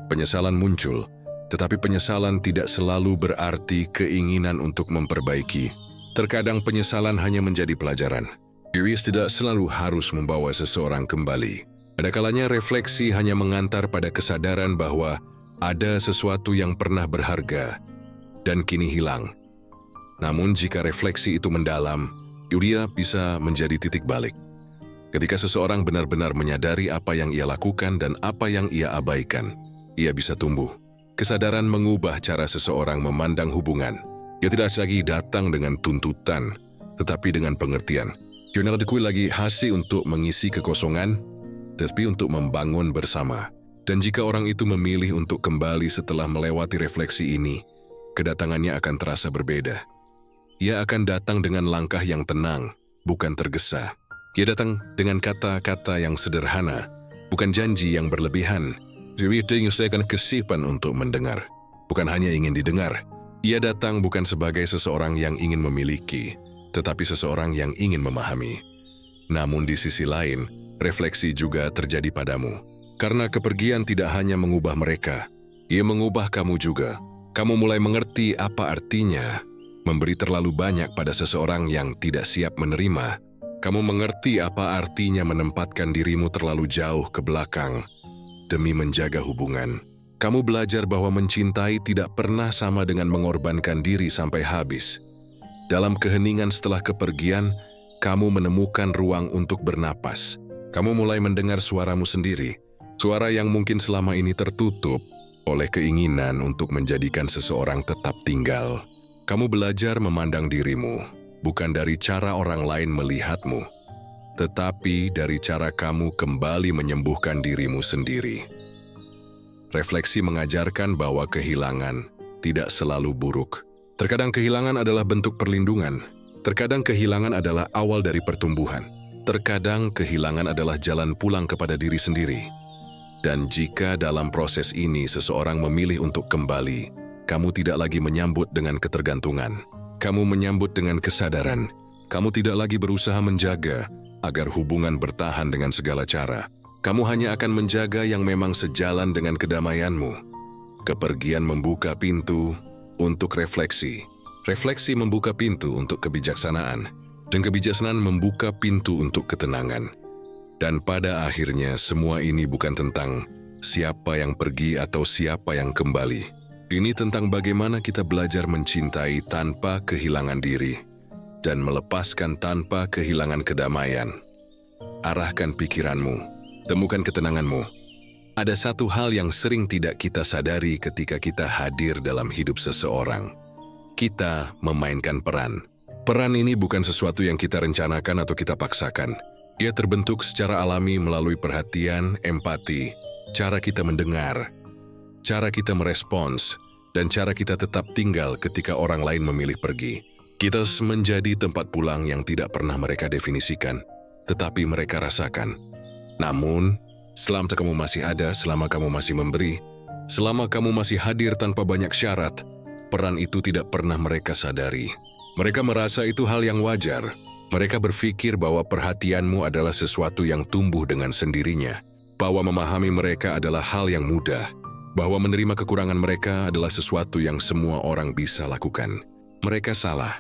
A: penyesalan muncul, tetapi penyesalan tidak selalu berarti keinginan untuk memperbaiki. Terkadang penyesalan hanya menjadi pelajaran. Diri tidak selalu harus membawa seseorang kembali. Ada kalanya refleksi hanya mengantar pada kesadaran bahwa ada sesuatu yang pernah berharga dan kini hilang. Namun jika refleksi itu mendalam, ia bisa menjadi titik balik. Ketika seseorang benar-benar menyadari apa yang ia lakukan dan apa yang ia abaikan, ia bisa tumbuh. Kesadaran mengubah cara seseorang memandang hubungan. Ia tidak lagi datang dengan tuntutan, tetapi dengan pengertian. Jurnal dekui lagi hasil untuk mengisi kekosongan, tetapi untuk membangun bersama. Dan jika orang itu memilih untuk kembali setelah melewati refleksi ini, kedatangannya akan terasa berbeda. Ia akan datang dengan langkah yang tenang, bukan tergesa. Ia datang dengan kata-kata yang sederhana, bukan janji yang berlebihan. Jadi saya akan kesiapan untuk mendengar, bukan hanya ingin didengar. Ia datang bukan sebagai seseorang yang ingin memiliki, tetapi seseorang yang ingin memahami. Namun di sisi lain, refleksi juga terjadi padamu. Karena kepergian tidak hanya mengubah mereka, ia mengubah kamu juga. Kamu mulai mengerti apa artinya memberi terlalu banyak pada seseorang yang tidak siap menerima. Kamu mengerti apa artinya menempatkan dirimu terlalu jauh ke belakang demi menjaga hubungan. Kamu belajar bahwa mencintai tidak pernah sama dengan mengorbankan diri sampai habis. Dalam keheningan setelah kepergian, kamu menemukan ruang untuk bernapas. Kamu mulai mendengar suaramu sendiri. Suara yang mungkin selama ini tertutup oleh keinginan untuk menjadikan seseorang tetap tinggal. Kamu belajar memandang dirimu, bukan dari cara orang lain melihatmu, tetapi dari cara kamu kembali menyembuhkan dirimu sendiri. Refleksi mengajarkan bahwa kehilangan tidak selalu buruk. Terkadang kehilangan adalah bentuk perlindungan. Terkadang kehilangan adalah awal dari pertumbuhan. Terkadang kehilangan adalah jalan pulang kepada diri sendiri. Dan jika dalam proses ini seseorang memilih untuk kembali, kamu tidak lagi menyambut dengan ketergantungan. Kamu menyambut dengan kesadaran. Kamu tidak lagi berusaha menjaga agar hubungan bertahan dengan segala cara. Kamu hanya akan menjaga yang memang sejalan dengan kedamaianmu. Kepergian membuka pintu untuk refleksi. Refleksi membuka pintu untuk kebijaksanaan. Dan kebijaksanaan membuka pintu untuk ketenangan. Dan pada akhirnya semua ini bukan tentang siapa yang pergi atau siapa yang kembali. Ini tentang bagaimana kita belajar mencintai tanpa kehilangan diri dan melepaskan tanpa kehilangan kedamaian. Arahkan pikiranmu, temukan ketenanganmu. Ada satu hal yang sering tidak kita sadari ketika kita hadir dalam hidup seseorang. Kita memainkan peran. Peran ini bukan sesuatu yang kita rencanakan atau kita paksakan. Ia terbentuk secara alami melalui perhatian, empati, cara kita mendengar, cara kita merespons, dan cara kita tetap tinggal ketika orang lain memilih pergi. Kita menjadi tempat pulang yang tidak pernah mereka definisikan, tetapi mereka rasakan. Namun, selama kamu masih ada, selama kamu masih memberi, selama kamu masih hadir tanpa banyak syarat, peran itu tidak pernah mereka sadari. Mereka merasa itu hal yang wajar. Mereka berpikir bahwa perhatianmu adalah sesuatu yang tumbuh dengan sendirinya, bahwa memahami mereka adalah hal yang mudah, bahwa menerima kekurangan mereka adalah sesuatu yang semua orang bisa lakukan. Mereka salah.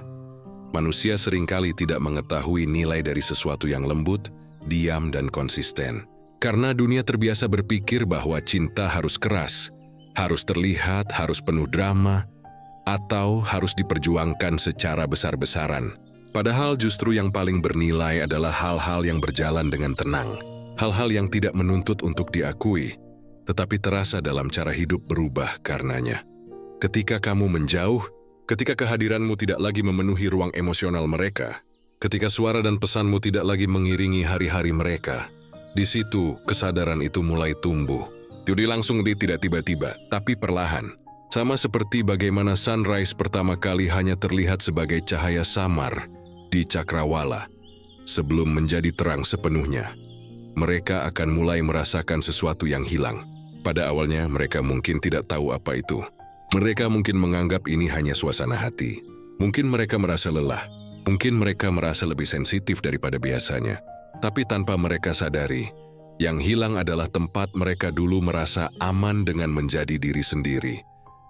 A: Manusia seringkali tidak mengetahui nilai dari sesuatu yang lembut, diam, dan konsisten. Karena dunia terbiasa berpikir bahwa cinta harus keras, harus terlihat, harus penuh drama, atau harus diperjuangkan secara besar-besaran. Padahal justru yang paling bernilai adalah hal-hal yang berjalan dengan tenang. Hal-hal yang tidak menuntut untuk diakui, tetapi terasa dalam cara hidup berubah karenanya. Ketika kamu menjauh, ketika kehadiranmu tidak lagi memenuhi ruang emosional mereka, ketika suara dan pesanmu tidak lagi mengiringi hari-hari mereka, di situ kesadaran itu mulai tumbuh. Tidak langsung tidak tiba-tiba, tapi perlahan. Sama seperti bagaimana sunrise pertama kali hanya terlihat sebagai cahaya samar di cakrawala, sebelum menjadi terang sepenuhnya. Mereka akan mulai merasakan sesuatu yang hilang. Pada awalnya mereka mungkin tidak tahu apa itu. Mereka mungkin menganggap ini hanya suasana hati. Mungkin mereka merasa lelah. Mungkin mereka merasa lebih sensitif daripada biasanya. Tapi tanpa mereka sadari, yang hilang adalah tempat mereka dulu merasa aman dengan menjadi diri sendiri.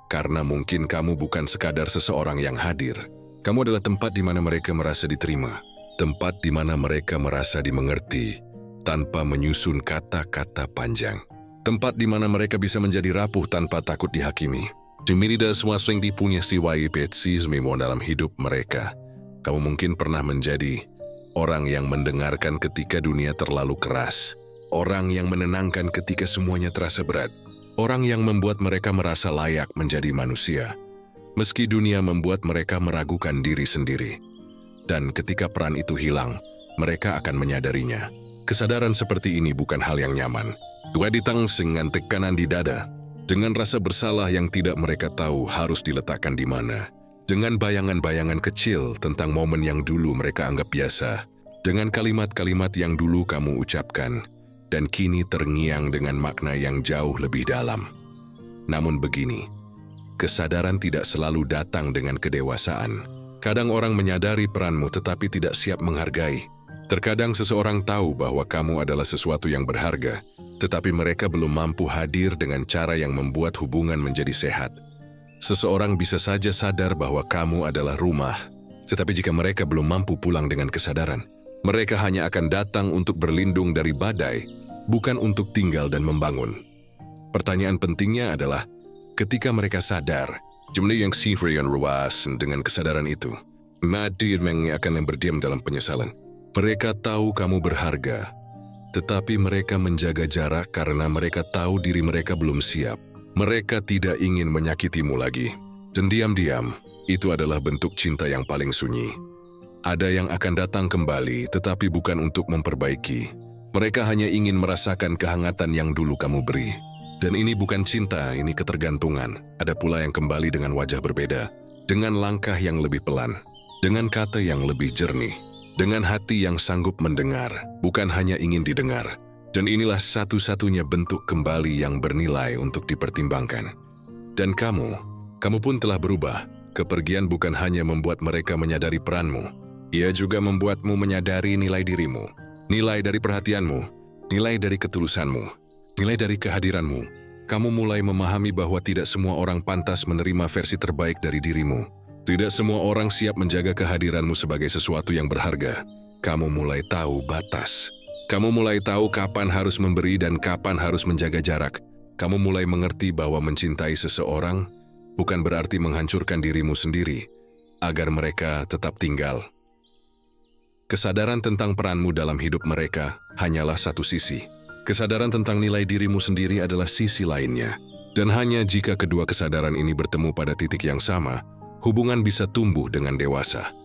A: Karena mungkin kamu bukan sekadar seseorang yang hadir. Kamu adalah tempat di mana mereka merasa diterima. Tempat di mana mereka merasa dimengerti tanpa menyusun kata-kata panjang. Tempat di mana mereka bisa menjadi rapuh tanpa takut dihakimi. Dimilida swaswing dipunya siwai petsismimo dalam hidup mereka. Kamu mungkin pernah menjadi orang yang mendengarkan ketika dunia terlalu keras. Orang yang menenangkan ketika semuanya terasa berat. Orang yang membuat mereka merasa layak menjadi manusia. Meski dunia membuat mereka meragukan diri sendiri. Dan ketika peran itu hilang, mereka akan menyadarinya. Kesadaran seperti ini bukan hal yang nyaman. Dua ditang dengan tekanan di dada, dengan rasa bersalah yang tidak mereka tahu harus diletakkan di mana, dengan bayangan-bayangan kecil tentang momen yang dulu mereka anggap biasa, dengan kalimat-kalimat yang dulu kamu ucapkan, dan kini terngiang dengan makna yang jauh lebih dalam. Namun begini, kesadaran tidak selalu datang dengan kedewasaan. Kadang orang menyadari peranmu tetapi tidak siap menghargai. Terkadang seseorang tahu bahwa kamu adalah sesuatu yang berharga, tetapi mereka belum mampu hadir dengan cara yang membuat hubungan menjadi sehat. Seseorang bisa saja sadar bahwa kamu adalah rumah, tetapi jika mereka belum mampu pulang dengan kesadaran, mereka hanya akan datang untuk berlindung dari badai, bukan untuk tinggal dan membangun. Pertanyaan pentingnya adalah, ketika mereka sadar, jumlah yang sifrian ruas dengan kesadaran itu, Madir akan berdiam dalam penyesalan. Mereka tahu kamu berharga, tetapi mereka menjaga jarak karena mereka tahu diri mereka belum siap. Mereka tidak ingin menyakitimu lagi. Dan diam-diam, itu adalah bentuk cinta yang paling sunyi. Ada yang akan datang kembali, tetapi bukan untuk memperbaiki. Mereka hanya ingin merasakan kehangatan yang dulu kamu beri. Dan ini bukan cinta, ini ketergantungan. Ada pula yang kembali dengan wajah berbeda, dengan langkah yang lebih pelan, dengan kata yang lebih jernih, dengan hati yang sanggup mendengar, bukan hanya ingin didengar. Dan inilah satu-satunya bentuk kembali yang bernilai untuk dipertimbangkan. Dan kamu pun telah berubah. Kepergian bukan hanya membuat mereka menyadari peranmu, ia juga membuatmu menyadari nilai dirimu, nilai dari perhatianmu, nilai dari ketulusanmu. Nilai dari kehadiranmu, kamu mulai memahami bahwa tidak semua orang pantas menerima versi terbaik dari dirimu. Tidak semua orang siap menjaga kehadiranmu sebagai sesuatu yang berharga. Kamu mulai tahu batas. Kamu mulai tahu kapan harus memberi dan kapan harus menjaga jarak. Kamu mulai mengerti bahwa mencintai seseorang bukan berarti menghancurkan dirimu sendiri, agar mereka tetap tinggal. Kesadaran tentang peranmu dalam hidup mereka hanyalah satu sisi. Kesadaran tentang nilai dirimu sendiri adalah sisi lainnya. Dan hanya jika kedua kesadaran ini bertemu pada titik yang sama, hubungan bisa tumbuh dengan dewasa.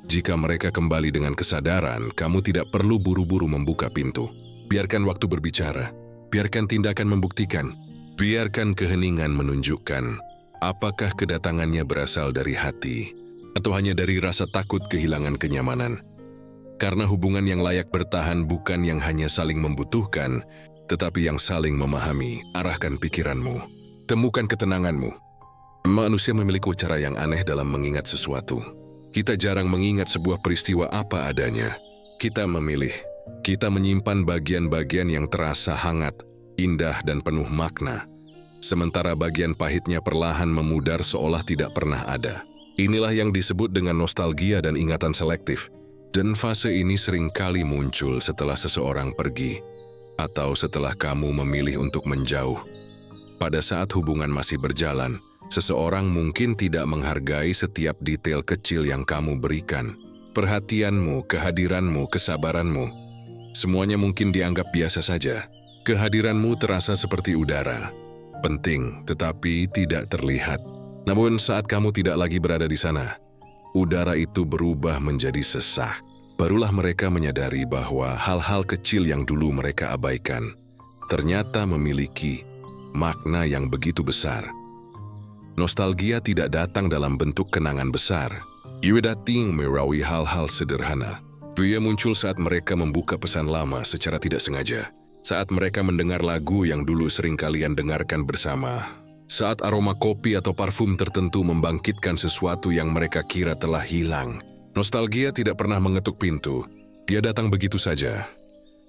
A: Jika mereka kembali dengan kesadaran, kamu tidak perlu buru-buru membuka pintu. Biarkan waktu berbicara. Biarkan tindakan membuktikan. Biarkan keheningan menunjukkan apakah kedatangannya berasal dari hati atau hanya dari rasa takut kehilangan kenyamanan. Karena hubungan yang layak bertahan bukan yang hanya saling membutuhkan, tetapi yang saling memahami. Arahkan pikiranmu, temukan ketenanganmu. Manusia memiliki cara yang aneh dalam mengingat sesuatu. Kita jarang mengingat sebuah peristiwa apa adanya. Kita memilih, kita menyimpan bagian-bagian yang terasa hangat, indah dan penuh makna. Sementara bagian pahitnya perlahan memudar seolah tidak pernah ada. Inilah yang disebut dengan nostalgia dan ingatan selektif. Dan fase ini sering kali muncul setelah seseorang pergi, atau setelah kamu memilih untuk menjauh. Pada saat hubungan masih berjalan, seseorang mungkin tidak menghargai setiap detail kecil yang kamu berikan. Perhatianmu, kehadiranmu, kesabaranmu, semuanya mungkin dianggap biasa saja. Kehadiranmu terasa seperti udara, penting tetapi tidak terlihat. Namun saat kamu tidak lagi berada di sana, udara itu berubah menjadi sesak. Barulah mereka menyadari bahwa hal-hal kecil yang dulu mereka abaikan ternyata memiliki makna yang begitu besar. Nostalgia tidak datang dalam bentuk kenangan besar. Ia datang melalui hal-hal sederhana. Ia muncul saat mereka membuka pesan lama secara tidak sengaja. Saat mereka mendengar lagu yang dulu sering kalian dengarkan bersama. Saat aroma kopi atau parfum tertentu membangkitkan sesuatu yang mereka kira telah hilang. Nostalgia tidak pernah mengetuk pintu. Dia datang begitu saja.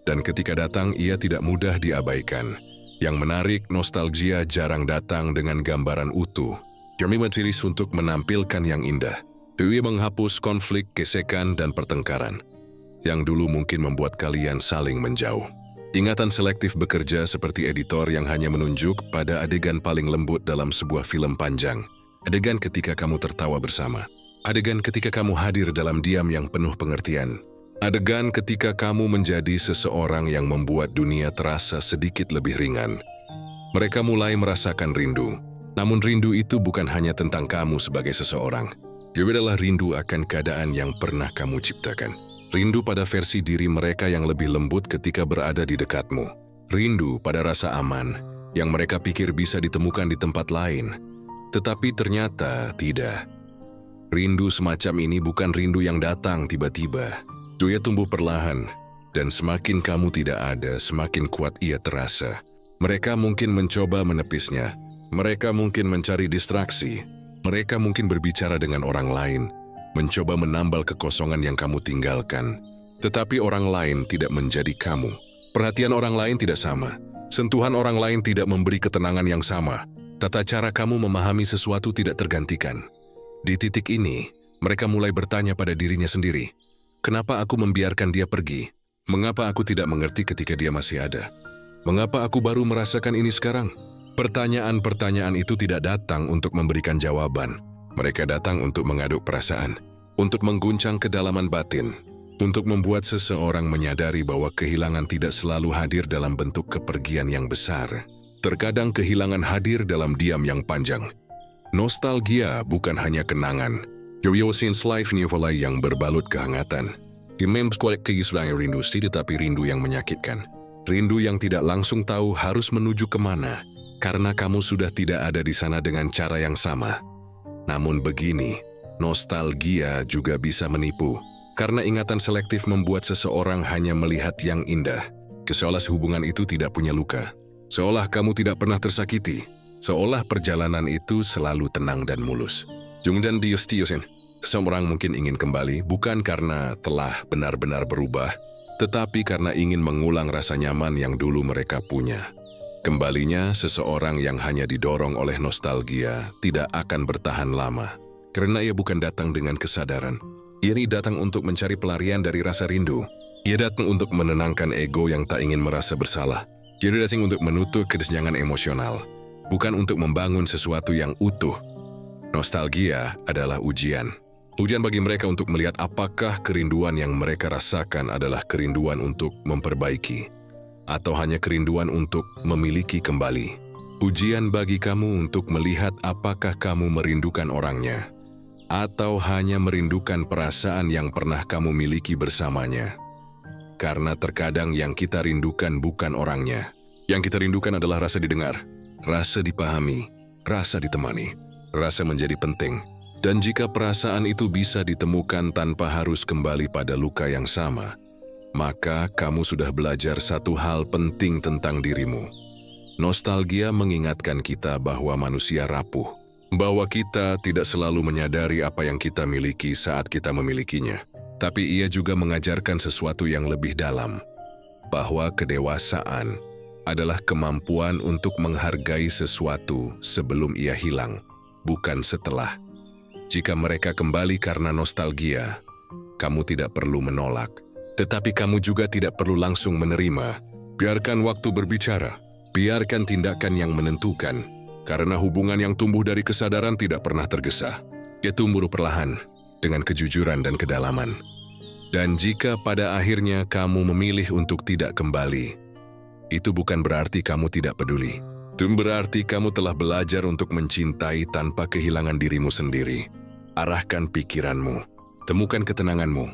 A: Dan ketika datang, ia tidak mudah diabaikan. Yang menarik, nostalgia jarang datang dengan gambaran utuh. Kami mencari untuk menampilkan yang indah. Ia menghapus konflik, gesekan, dan pertengkaran. Yang dulu mungkin membuat kalian saling menjauh. Ingatan selektif bekerja seperti editor yang hanya menunjuk pada adegan paling lembut dalam sebuah film panjang. Adegan ketika kamu tertawa bersama. Adegan ketika kamu hadir dalam diam yang penuh pengertian. Adegan ketika kamu menjadi seseorang yang membuat dunia terasa sedikit lebih ringan. Mereka mulai merasakan rindu. Namun rindu itu bukan hanya tentang kamu sebagai seseorang. Dia adalah rindu akan keadaan yang pernah kamu ciptakan. Rindu pada versi diri mereka yang lebih lembut ketika berada di dekatmu. Rindu pada rasa aman yang mereka pikir bisa ditemukan di tempat lain, tetapi ternyata tidak. Rindu semacam ini bukan rindu yang datang tiba-tiba. Ia tumbuh perlahan, dan semakin kamu tidak ada, semakin kuat ia terasa. Mereka mungkin mencoba menepisnya, mereka mungkin mencari distraksi, mereka mungkin berbicara dengan orang lain, mencoba menambal kekosongan yang kamu tinggalkan. Tetapi orang lain tidak menjadi kamu. Perhatian orang lain tidak sama. Sentuhan orang lain tidak memberi ketenangan yang sama. Tata cara kamu memahami sesuatu tidak tergantikan. Di titik ini, mereka mulai bertanya pada dirinya sendiri, kenapa aku membiarkan dia pergi? Mengapa aku tidak mengerti ketika dia masih ada? Mengapa aku baru merasakan ini sekarang? Pertanyaan-pertanyaan itu tidak datang untuk memberikan jawaban. Mereka datang untuk mengaduk perasaan, untuk mengguncang kedalaman batin, untuk membuat seseorang menyadari bahwa kehilangan tidak selalu hadir dalam bentuk kepergian yang besar. Terkadang kehilangan hadir dalam diam yang panjang. Nostalgia bukan hanya kenangan. Yo-yo since life novelai yang berbalut kehangatan. Dimem sekuat keisrang rindu tetapi rindu yang menyakitkan. Rindu yang tidak langsung tahu harus menuju kemana, karena kamu sudah tidak ada di sana dengan cara yang sama. Namun begini, nostalgia juga bisa menipu, karena ingatan selektif membuat seseorang hanya melihat yang indah, seolah hubungan itu tidak punya luka, seolah kamu tidak pernah tersakiti, seolah perjalanan itu selalu tenang dan mulus. Jung dan Dios-Diosin, seseorang mungkin ingin kembali bukan karena telah benar-benar berubah, tetapi karena ingin mengulang rasa nyaman yang dulu mereka punya. Kembalinya seseorang yang hanya didorong oleh nostalgia tidak akan bertahan lama, karena ia bukan datang dengan kesadaran. Ia datang untuk mencari pelarian dari rasa rindu. Ia datang untuk menenangkan ego yang tak ingin merasa bersalah. Ia datang untuk menutup kesenjangan emosional, bukan untuk membangun sesuatu yang utuh. Nostalgia adalah ujian. Ujian bagi mereka untuk melihat apakah kerinduan yang mereka rasakan adalah kerinduan untuk memperbaiki, atau hanya kerinduan untuk memiliki kembali. Ujian bagi kamu untuk melihat apakah kamu merindukan orangnya, atau hanya merindukan perasaan yang pernah kamu miliki bersamanya. Karena terkadang yang kita rindukan bukan orangnya. Yang kita rindukan adalah rasa didengar, rasa dipahami, rasa ditemani. Rasa menjadi penting, dan jika perasaan itu bisa ditemukan tanpa harus kembali pada luka yang sama, maka kamu sudah belajar satu hal penting tentang dirimu. Nostalgia mengingatkan kita bahwa manusia rapuh, bahwa kita tidak selalu menyadari apa yang kita miliki saat kita memilikinya, tapi ia juga mengajarkan sesuatu yang lebih dalam, bahwa kedewasaan adalah kemampuan untuk menghargai sesuatu sebelum ia hilang, bukan setelah. Jika mereka kembali karena nostalgia, kamu tidak perlu menolak, tetapi kamu juga tidak perlu langsung menerima. Biarkan waktu berbicara, biarkan tindakan yang menentukan, karena hubungan yang tumbuh dari kesadaran tidak pernah tergesa. Ia tumbuh perlahan, dengan kejujuran dan kedalaman. Dan jika pada akhirnya kamu memilih untuk tidak kembali, itu bukan berarti kamu tidak peduli. Itu berarti kamu telah belajar untuk mencintai tanpa kehilangan dirimu sendiri. Arahkan pikiranmu, temukan ketenanganmu.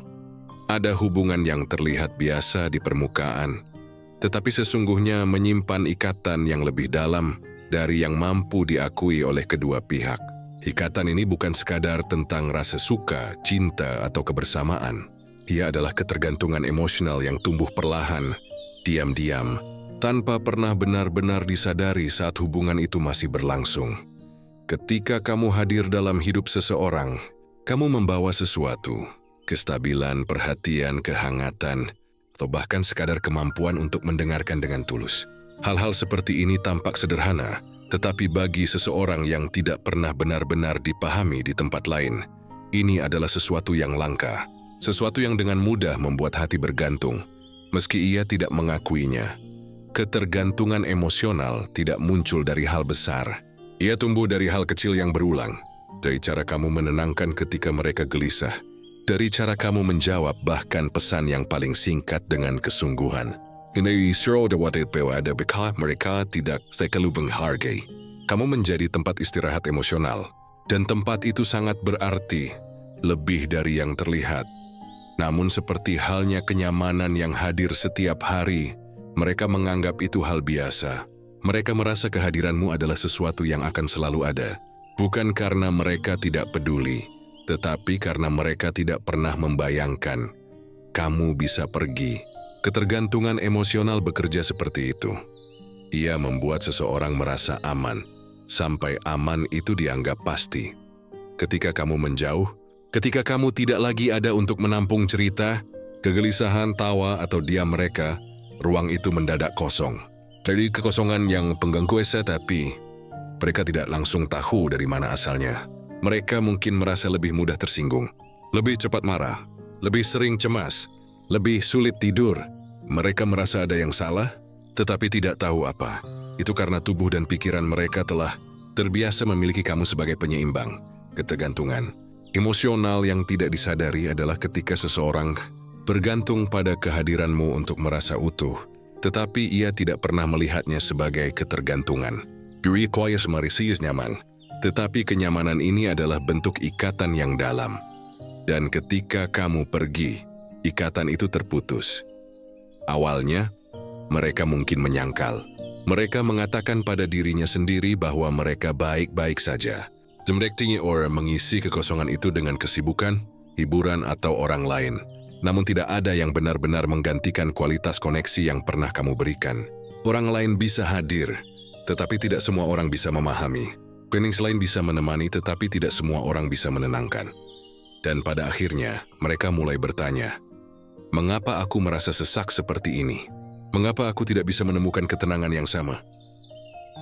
A: Ada hubungan yang terlihat biasa di permukaan, tetapi sesungguhnya menyimpan ikatan yang lebih dalam dari yang mampu diakui oleh kedua pihak. Ikatan ini bukan sekadar tentang rasa suka, cinta, atau kebersamaan. Ia adalah ketergantungan emosional yang tumbuh perlahan, diam-diam, tanpa pernah benar-benar disadari saat hubungan itu masih berlangsung. Ketika kamu hadir dalam hidup seseorang, kamu membawa sesuatu, kestabilan, perhatian, kehangatan, atau bahkan sekadar kemampuan untuk mendengarkan dengan tulus. Hal-hal seperti ini tampak sederhana, tetapi bagi seseorang yang tidak pernah benar-benar dipahami di tempat lain, ini adalah sesuatu yang langka, sesuatu yang dengan mudah membuat hati bergantung, meski ia tidak mengakuinya. Ketergantungan emosional tidak muncul dari hal besar. Ia tumbuh dari hal kecil yang berulang, dari cara kamu menenangkan ketika mereka gelisah, dari cara kamu menjawab bahkan pesan yang paling singkat dengan kesungguhan. Ini suruh ada bekal mereka tidak selalu menghargai. Kamu menjadi tempat istirahat emosional, dan tempat itu sangat berarti, lebih dari yang terlihat. Namun seperti halnya kenyamanan yang hadir setiap hari, Mereka menganggap itu hal biasa. Mereka merasa kehadiranmu adalah sesuatu yang akan selalu ada. Bukan karena mereka tidak peduli, tetapi karena mereka tidak pernah membayangkan kamu bisa pergi. Ketergantungan emosional bekerja seperti itu. Ia membuat seseorang merasa aman, sampai aman itu dianggap pasti. Ketika kamu menjauh, ketika kamu tidak lagi ada untuk menampung cerita, kegelisahan, tawa, atau diam mereka, ruang itu mendadak kosong. Jadi kekosongan yang pengganggu esa, tapi mereka tidak langsung tahu dari mana asalnya. Mereka mungkin merasa lebih mudah tersinggung, lebih cepat marah, lebih sering cemas, lebih sulit tidur. Mereka merasa ada yang salah, tetapi tidak tahu apa. Itu karena tubuh dan pikiran mereka telah terbiasa memiliki kamu sebagai penyeimbang. Ketergantungan emosional yang tidak disadari adalah ketika seseorang bergantung pada kehadiranmu untuk merasa utuh, tetapi ia tidak pernah melihatnya sebagai ketergantungan. Diri koyes marisius nyaman, tetapi kenyamanan ini adalah bentuk ikatan yang dalam. Dan ketika kamu pergi, ikatan itu terputus. Awalnya, mereka mungkin menyangkal. Mereka mengatakan pada dirinya sendiri bahwa mereka baik-baik saja. Jemrektinya orang mengisi kekosongan itu dengan kesibukan, hiburan, atau orang lain. Namun tidak ada yang benar-benar menggantikan kualitas koneksi yang pernah kamu berikan. Orang lain bisa hadir, tetapi tidak semua orang bisa memahami. Penings lain bisa menemani, tetapi tidak semua orang bisa menenangkan. Dan pada akhirnya, mereka mulai bertanya, mengapa aku merasa sesak seperti ini? Mengapa aku tidak bisa menemukan ketenangan yang sama?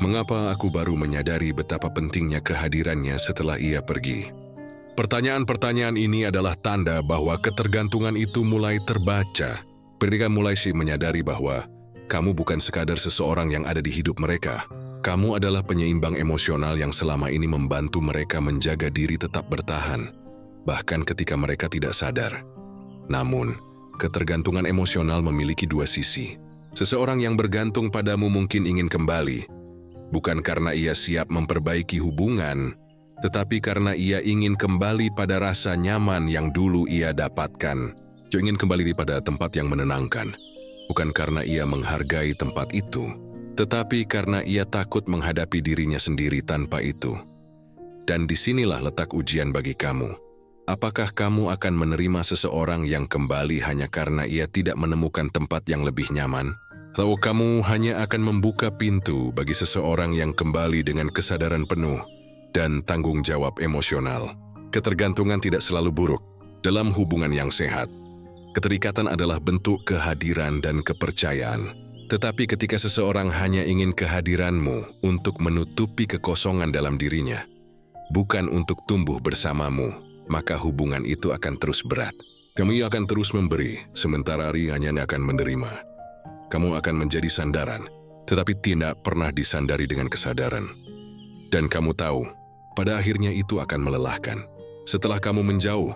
A: Mengapa aku baru menyadari betapa pentingnya kehadirannya setelah ia pergi? Pertanyaan-pertanyaan ini adalah tanda bahwa ketergantungan itu mulai terbaca. Mereka mulai menyadari bahwa kamu bukan sekadar seseorang yang ada di hidup mereka. Kamu adalah penyeimbang emosional yang selama ini membantu mereka menjaga diri tetap bertahan, bahkan ketika mereka tidak sadar. Namun, ketergantungan emosional memiliki dua sisi. Seseorang yang bergantung padamu mungkin ingin kembali, bukan karena ia siap memperbaiki hubungan, tetapi karena ia ingin kembali pada rasa nyaman yang dulu ia dapatkan. Dia ingin kembali pada tempat yang menenangkan, bukan karena ia menghargai tempat itu, tetapi karena ia takut menghadapi dirinya sendiri tanpa itu. Dan disinilah letak ujian bagi kamu. Apakah kamu akan menerima seseorang yang kembali hanya karena ia tidak menemukan tempat yang lebih nyaman? Atau kamu hanya akan membuka pintu bagi seseorang yang kembali dengan kesadaran penuh dan tanggung jawab emosional? Ketergantungan tidak selalu buruk dalam hubungan yang sehat. Keterikatan adalah bentuk kehadiran dan kepercayaan. Tetapi ketika seseorang hanya ingin kehadiranmu untuk menutupi kekosongan dalam dirinya, bukan untuk tumbuh bersamamu, maka hubungan itu akan terus berat. Kamu akan terus memberi, sementara dia hanya akan menerima. Kamu akan menjadi sandaran, tetapi tidak pernah disandari dengan kesadaran. Dan kamu tahu, pada akhirnya itu akan melelahkan. Setelah kamu menjauh,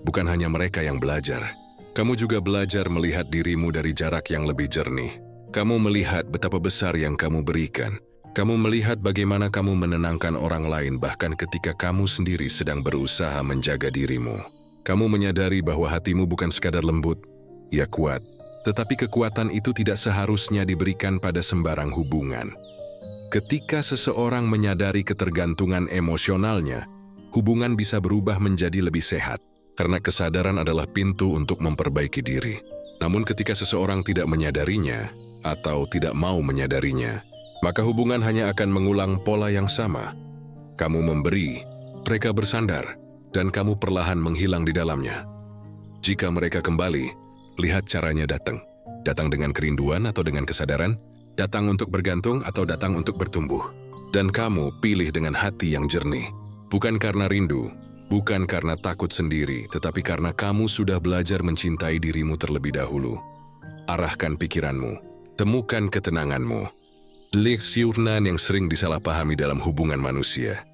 A: bukan hanya mereka yang belajar. Kamu juga belajar melihat dirimu dari jarak yang lebih jernih. Kamu melihat betapa besar yang kamu berikan. Kamu melihat bagaimana kamu menenangkan orang lain bahkan ketika kamu sendiri sedang berusaha menjaga dirimu. Kamu menyadari bahwa hatimu bukan sekadar lembut, ia kuat. Tetapi kekuatan itu tidak seharusnya diberikan pada sembarang hubungan. Ketika seseorang menyadari ketergantungan emosionalnya, hubungan bisa berubah menjadi lebih sehat, karena kesadaran adalah pintu untuk memperbaiki diri. Namun ketika seseorang tidak menyadarinya, atau tidak mau menyadarinya, maka hubungan hanya akan mengulang pola yang sama. Kamu memberi, mereka bersandar, dan kamu perlahan menghilang di dalamnya. Jika mereka kembali, lihat caranya datang. Datang dengan kerinduan atau dengan kesadaran, datang untuk bergantung atau datang untuk bertumbuh. Dan kamu pilih dengan hati yang jernih. Bukan karena rindu, bukan karena takut sendiri, tetapi karena kamu sudah belajar mencintai dirimu terlebih dahulu. Arahkan pikiranmu, temukan ketenanganmu. Leksiurnan yang sering disalahpahami dalam hubungan manusia.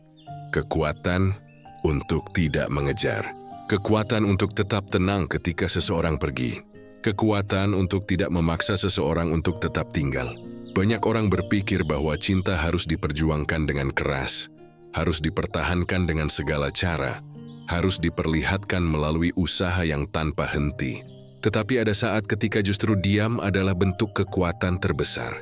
A: Kekuatan untuk tidak mengejar. Kekuatan untuk tetap tenang ketika seseorang pergi. Kekuatan untuk tidak memaksa seseorang untuk tetap tinggal. Banyak orang berpikir bahwa cinta harus diperjuangkan dengan keras, harus dipertahankan dengan segala cara, harus diperlihatkan melalui usaha yang tanpa henti. Tetapi ada saat ketika justru diam adalah bentuk kekuatan terbesar.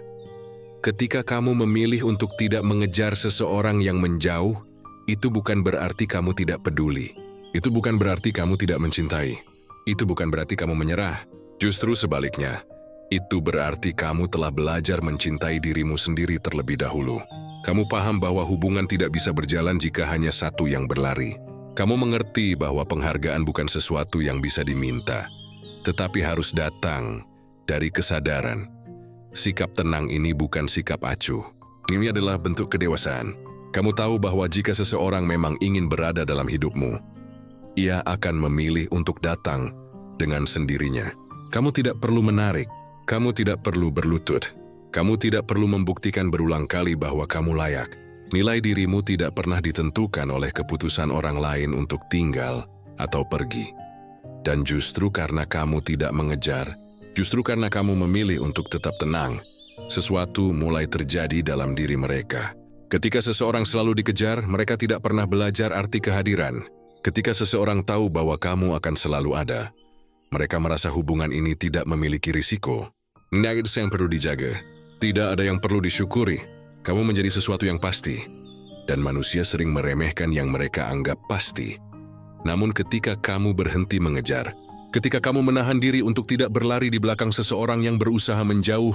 A: Ketika kamu memilih untuk tidak mengejar seseorang yang menjauh, itu bukan berarti kamu tidak peduli. Itu bukan berarti kamu tidak mencintai. Itu bukan berarti kamu menyerah. Justru sebaliknya, itu berarti kamu telah belajar mencintai dirimu sendiri terlebih dahulu. Kamu paham bahwa hubungan tidak bisa berjalan jika hanya satu yang berlari. Kamu mengerti bahwa penghargaan bukan sesuatu yang bisa diminta, tetapi harus datang dari kesadaran. Sikap tenang ini bukan sikap acuh. Ini adalah bentuk kedewasaan. Kamu tahu bahwa jika seseorang memang ingin berada dalam hidupmu, ia akan memilih untuk datang dengan sendirinya. Kamu tidak perlu menarik, kamu tidak perlu berlutut, kamu tidak perlu membuktikan berulang kali bahwa kamu layak. Nilai dirimu tidak pernah ditentukan oleh keputusan orang lain untuk tinggal atau pergi. Dan justru karena kamu tidak mengejar, justru karena kamu memilih untuk tetap tenang, sesuatu mulai terjadi dalam diri mereka. Ketika seseorang selalu dikejar, mereka tidak pernah belajar arti kehadiran. Ketika seseorang tahu bahwa kamu akan selalu ada, mereka merasa hubungan ini tidak memiliki risiko. Nah, itu yang perlu dijaga. Tidak ada yang perlu disyukuri. Kamu menjadi sesuatu yang pasti. Dan manusia sering meremehkan yang mereka anggap pasti. Namun ketika kamu berhenti mengejar, ketika kamu menahan diri untuk tidak berlari di belakang seseorang yang berusaha menjauh,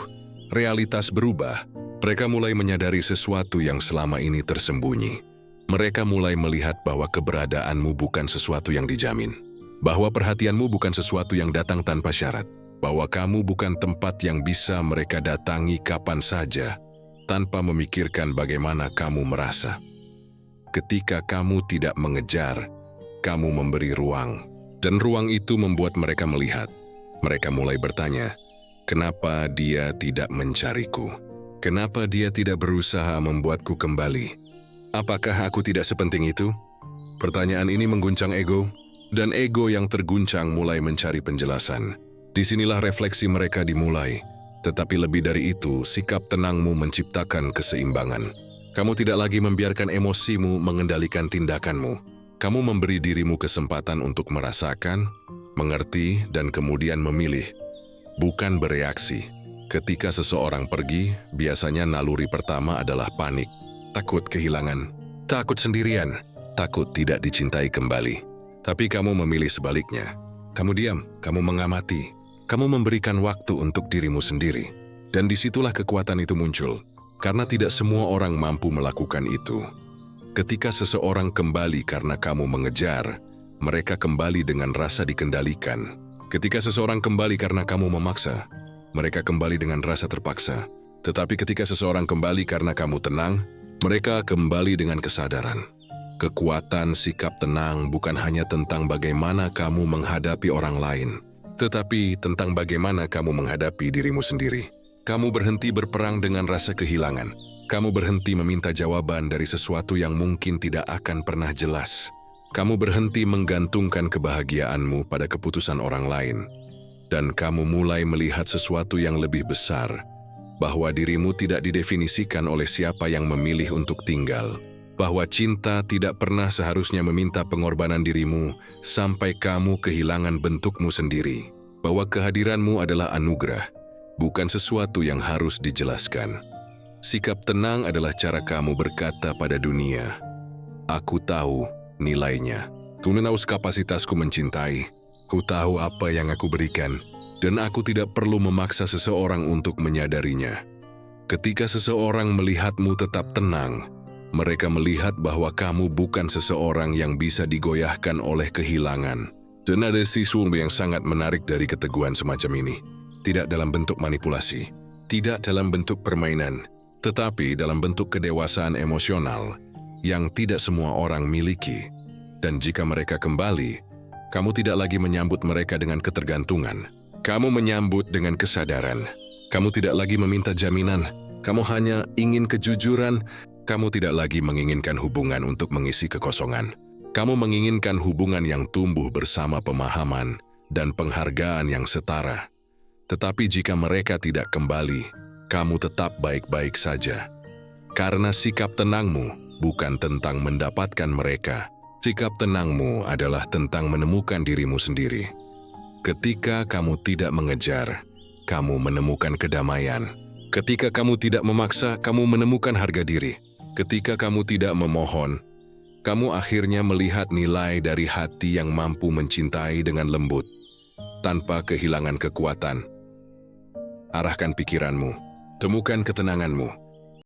A: realitas berubah. Mereka mulai menyadari sesuatu yang selama ini tersembunyi. Mereka mulai melihat bahwa keberadaanmu bukan sesuatu yang dijamin. Bahwa perhatianmu bukan sesuatu yang datang tanpa syarat. Bahwa kamu bukan tempat yang bisa mereka datangi kapan saja, tanpa memikirkan bagaimana kamu merasa. Ketika kamu tidak mengejar, kamu memberi ruang. Dan ruang itu membuat mereka melihat. Mereka mulai bertanya, kenapa dia tidak mencariku? Kenapa dia tidak berusaha membuatku kembali? Apakah aku tidak sepenting itu? Pertanyaan ini mengguncang ego, dan ego yang terguncang mulai mencari penjelasan. Disinilah refleksi mereka dimulai. Tetapi lebih dari itu, sikap tenangmu menciptakan keseimbangan. Kamu tidak lagi membiarkan emosimu mengendalikan tindakanmu. Kamu memberi dirimu kesempatan untuk merasakan, mengerti, dan kemudian memilih. Bukan bereaksi. Ketika seseorang pergi, biasanya naluri pertama adalah panik. Takut kehilangan, takut sendirian, takut tidak dicintai kembali. Tapi kamu memilih sebaliknya. Kamu diam, kamu mengamati. Kamu memberikan waktu untuk dirimu sendiri. Dan disitulah kekuatan itu muncul. Karena tidak semua orang mampu melakukan itu. Ketika seseorang kembali karena kamu mengejar, mereka kembali dengan rasa dikendalikan. Ketika seseorang kembali karena kamu memaksa, mereka kembali dengan rasa terpaksa. Tetapi ketika seseorang kembali karena kamu tenang, mereka kembali dengan kesadaran. Kekuatan sikap tenang bukan hanya tentang bagaimana kamu menghadapi orang lain, tetapi tentang bagaimana kamu menghadapi dirimu sendiri. Kamu berhenti berperang dengan rasa kehilangan. Kamu berhenti meminta jawaban dari sesuatu yang mungkin tidak akan pernah jelas. Kamu berhenti menggantungkan kebahagiaanmu pada keputusan orang lain. Dan kamu mulai melihat sesuatu yang lebih besar, bahwa dirimu tidak didefinisikan oleh siapa yang memilih untuk tinggal. Bahwa cinta tidak pernah seharusnya meminta pengorbanan dirimu sampai kamu kehilangan bentukmu sendiri. Bahwa kehadiranmu adalah anugerah, bukan sesuatu yang harus dijelaskan. Sikap tenang adalah cara kamu berkata pada dunia, aku tahu nilainya. Ku tahu kapasitasku mencintai. Ku tahu apa yang aku berikan, dan aku tidak perlu memaksa seseorang untuk menyadarinya. Ketika seseorang melihatmu tetap tenang, mereka melihat bahwa kamu bukan seseorang yang bisa digoyahkan oleh kehilangan. Dan ada sesuatu yang sangat menarik dari keteguhan semacam ini. Tidak dalam bentuk manipulasi, tidak dalam bentuk permainan, tetapi dalam bentuk kedewasaan emosional yang tidak semua orang miliki. Dan jika mereka kembali, kamu tidak lagi menyambut mereka dengan ketergantungan. Kamu menyambut dengan kesadaran. Kamu tidak lagi meminta jaminan. Kamu hanya ingin kejujuran. Kamu tidak lagi menginginkan hubungan untuk mengisi kekosongan. Kamu menginginkan hubungan yang tumbuh bersama pemahaman dan penghargaan yang setara. Tetapi jika mereka tidak kembali, kamu tetap baik-baik saja. Karena sikap tenangmu bukan tentang mendapatkan mereka. Sikap tenangmu adalah tentang menemukan dirimu sendiri. Ketika kamu tidak mengejar, kamu menemukan kedamaian. Ketika kamu tidak memaksa, kamu menemukan harga diri. Ketika kamu tidak memohon, kamu akhirnya melihat nilai dari hati yang mampu mencintai dengan lembut, tanpa kehilangan kekuatan. Arahkan pikiranmu, temukan ketenanganmu,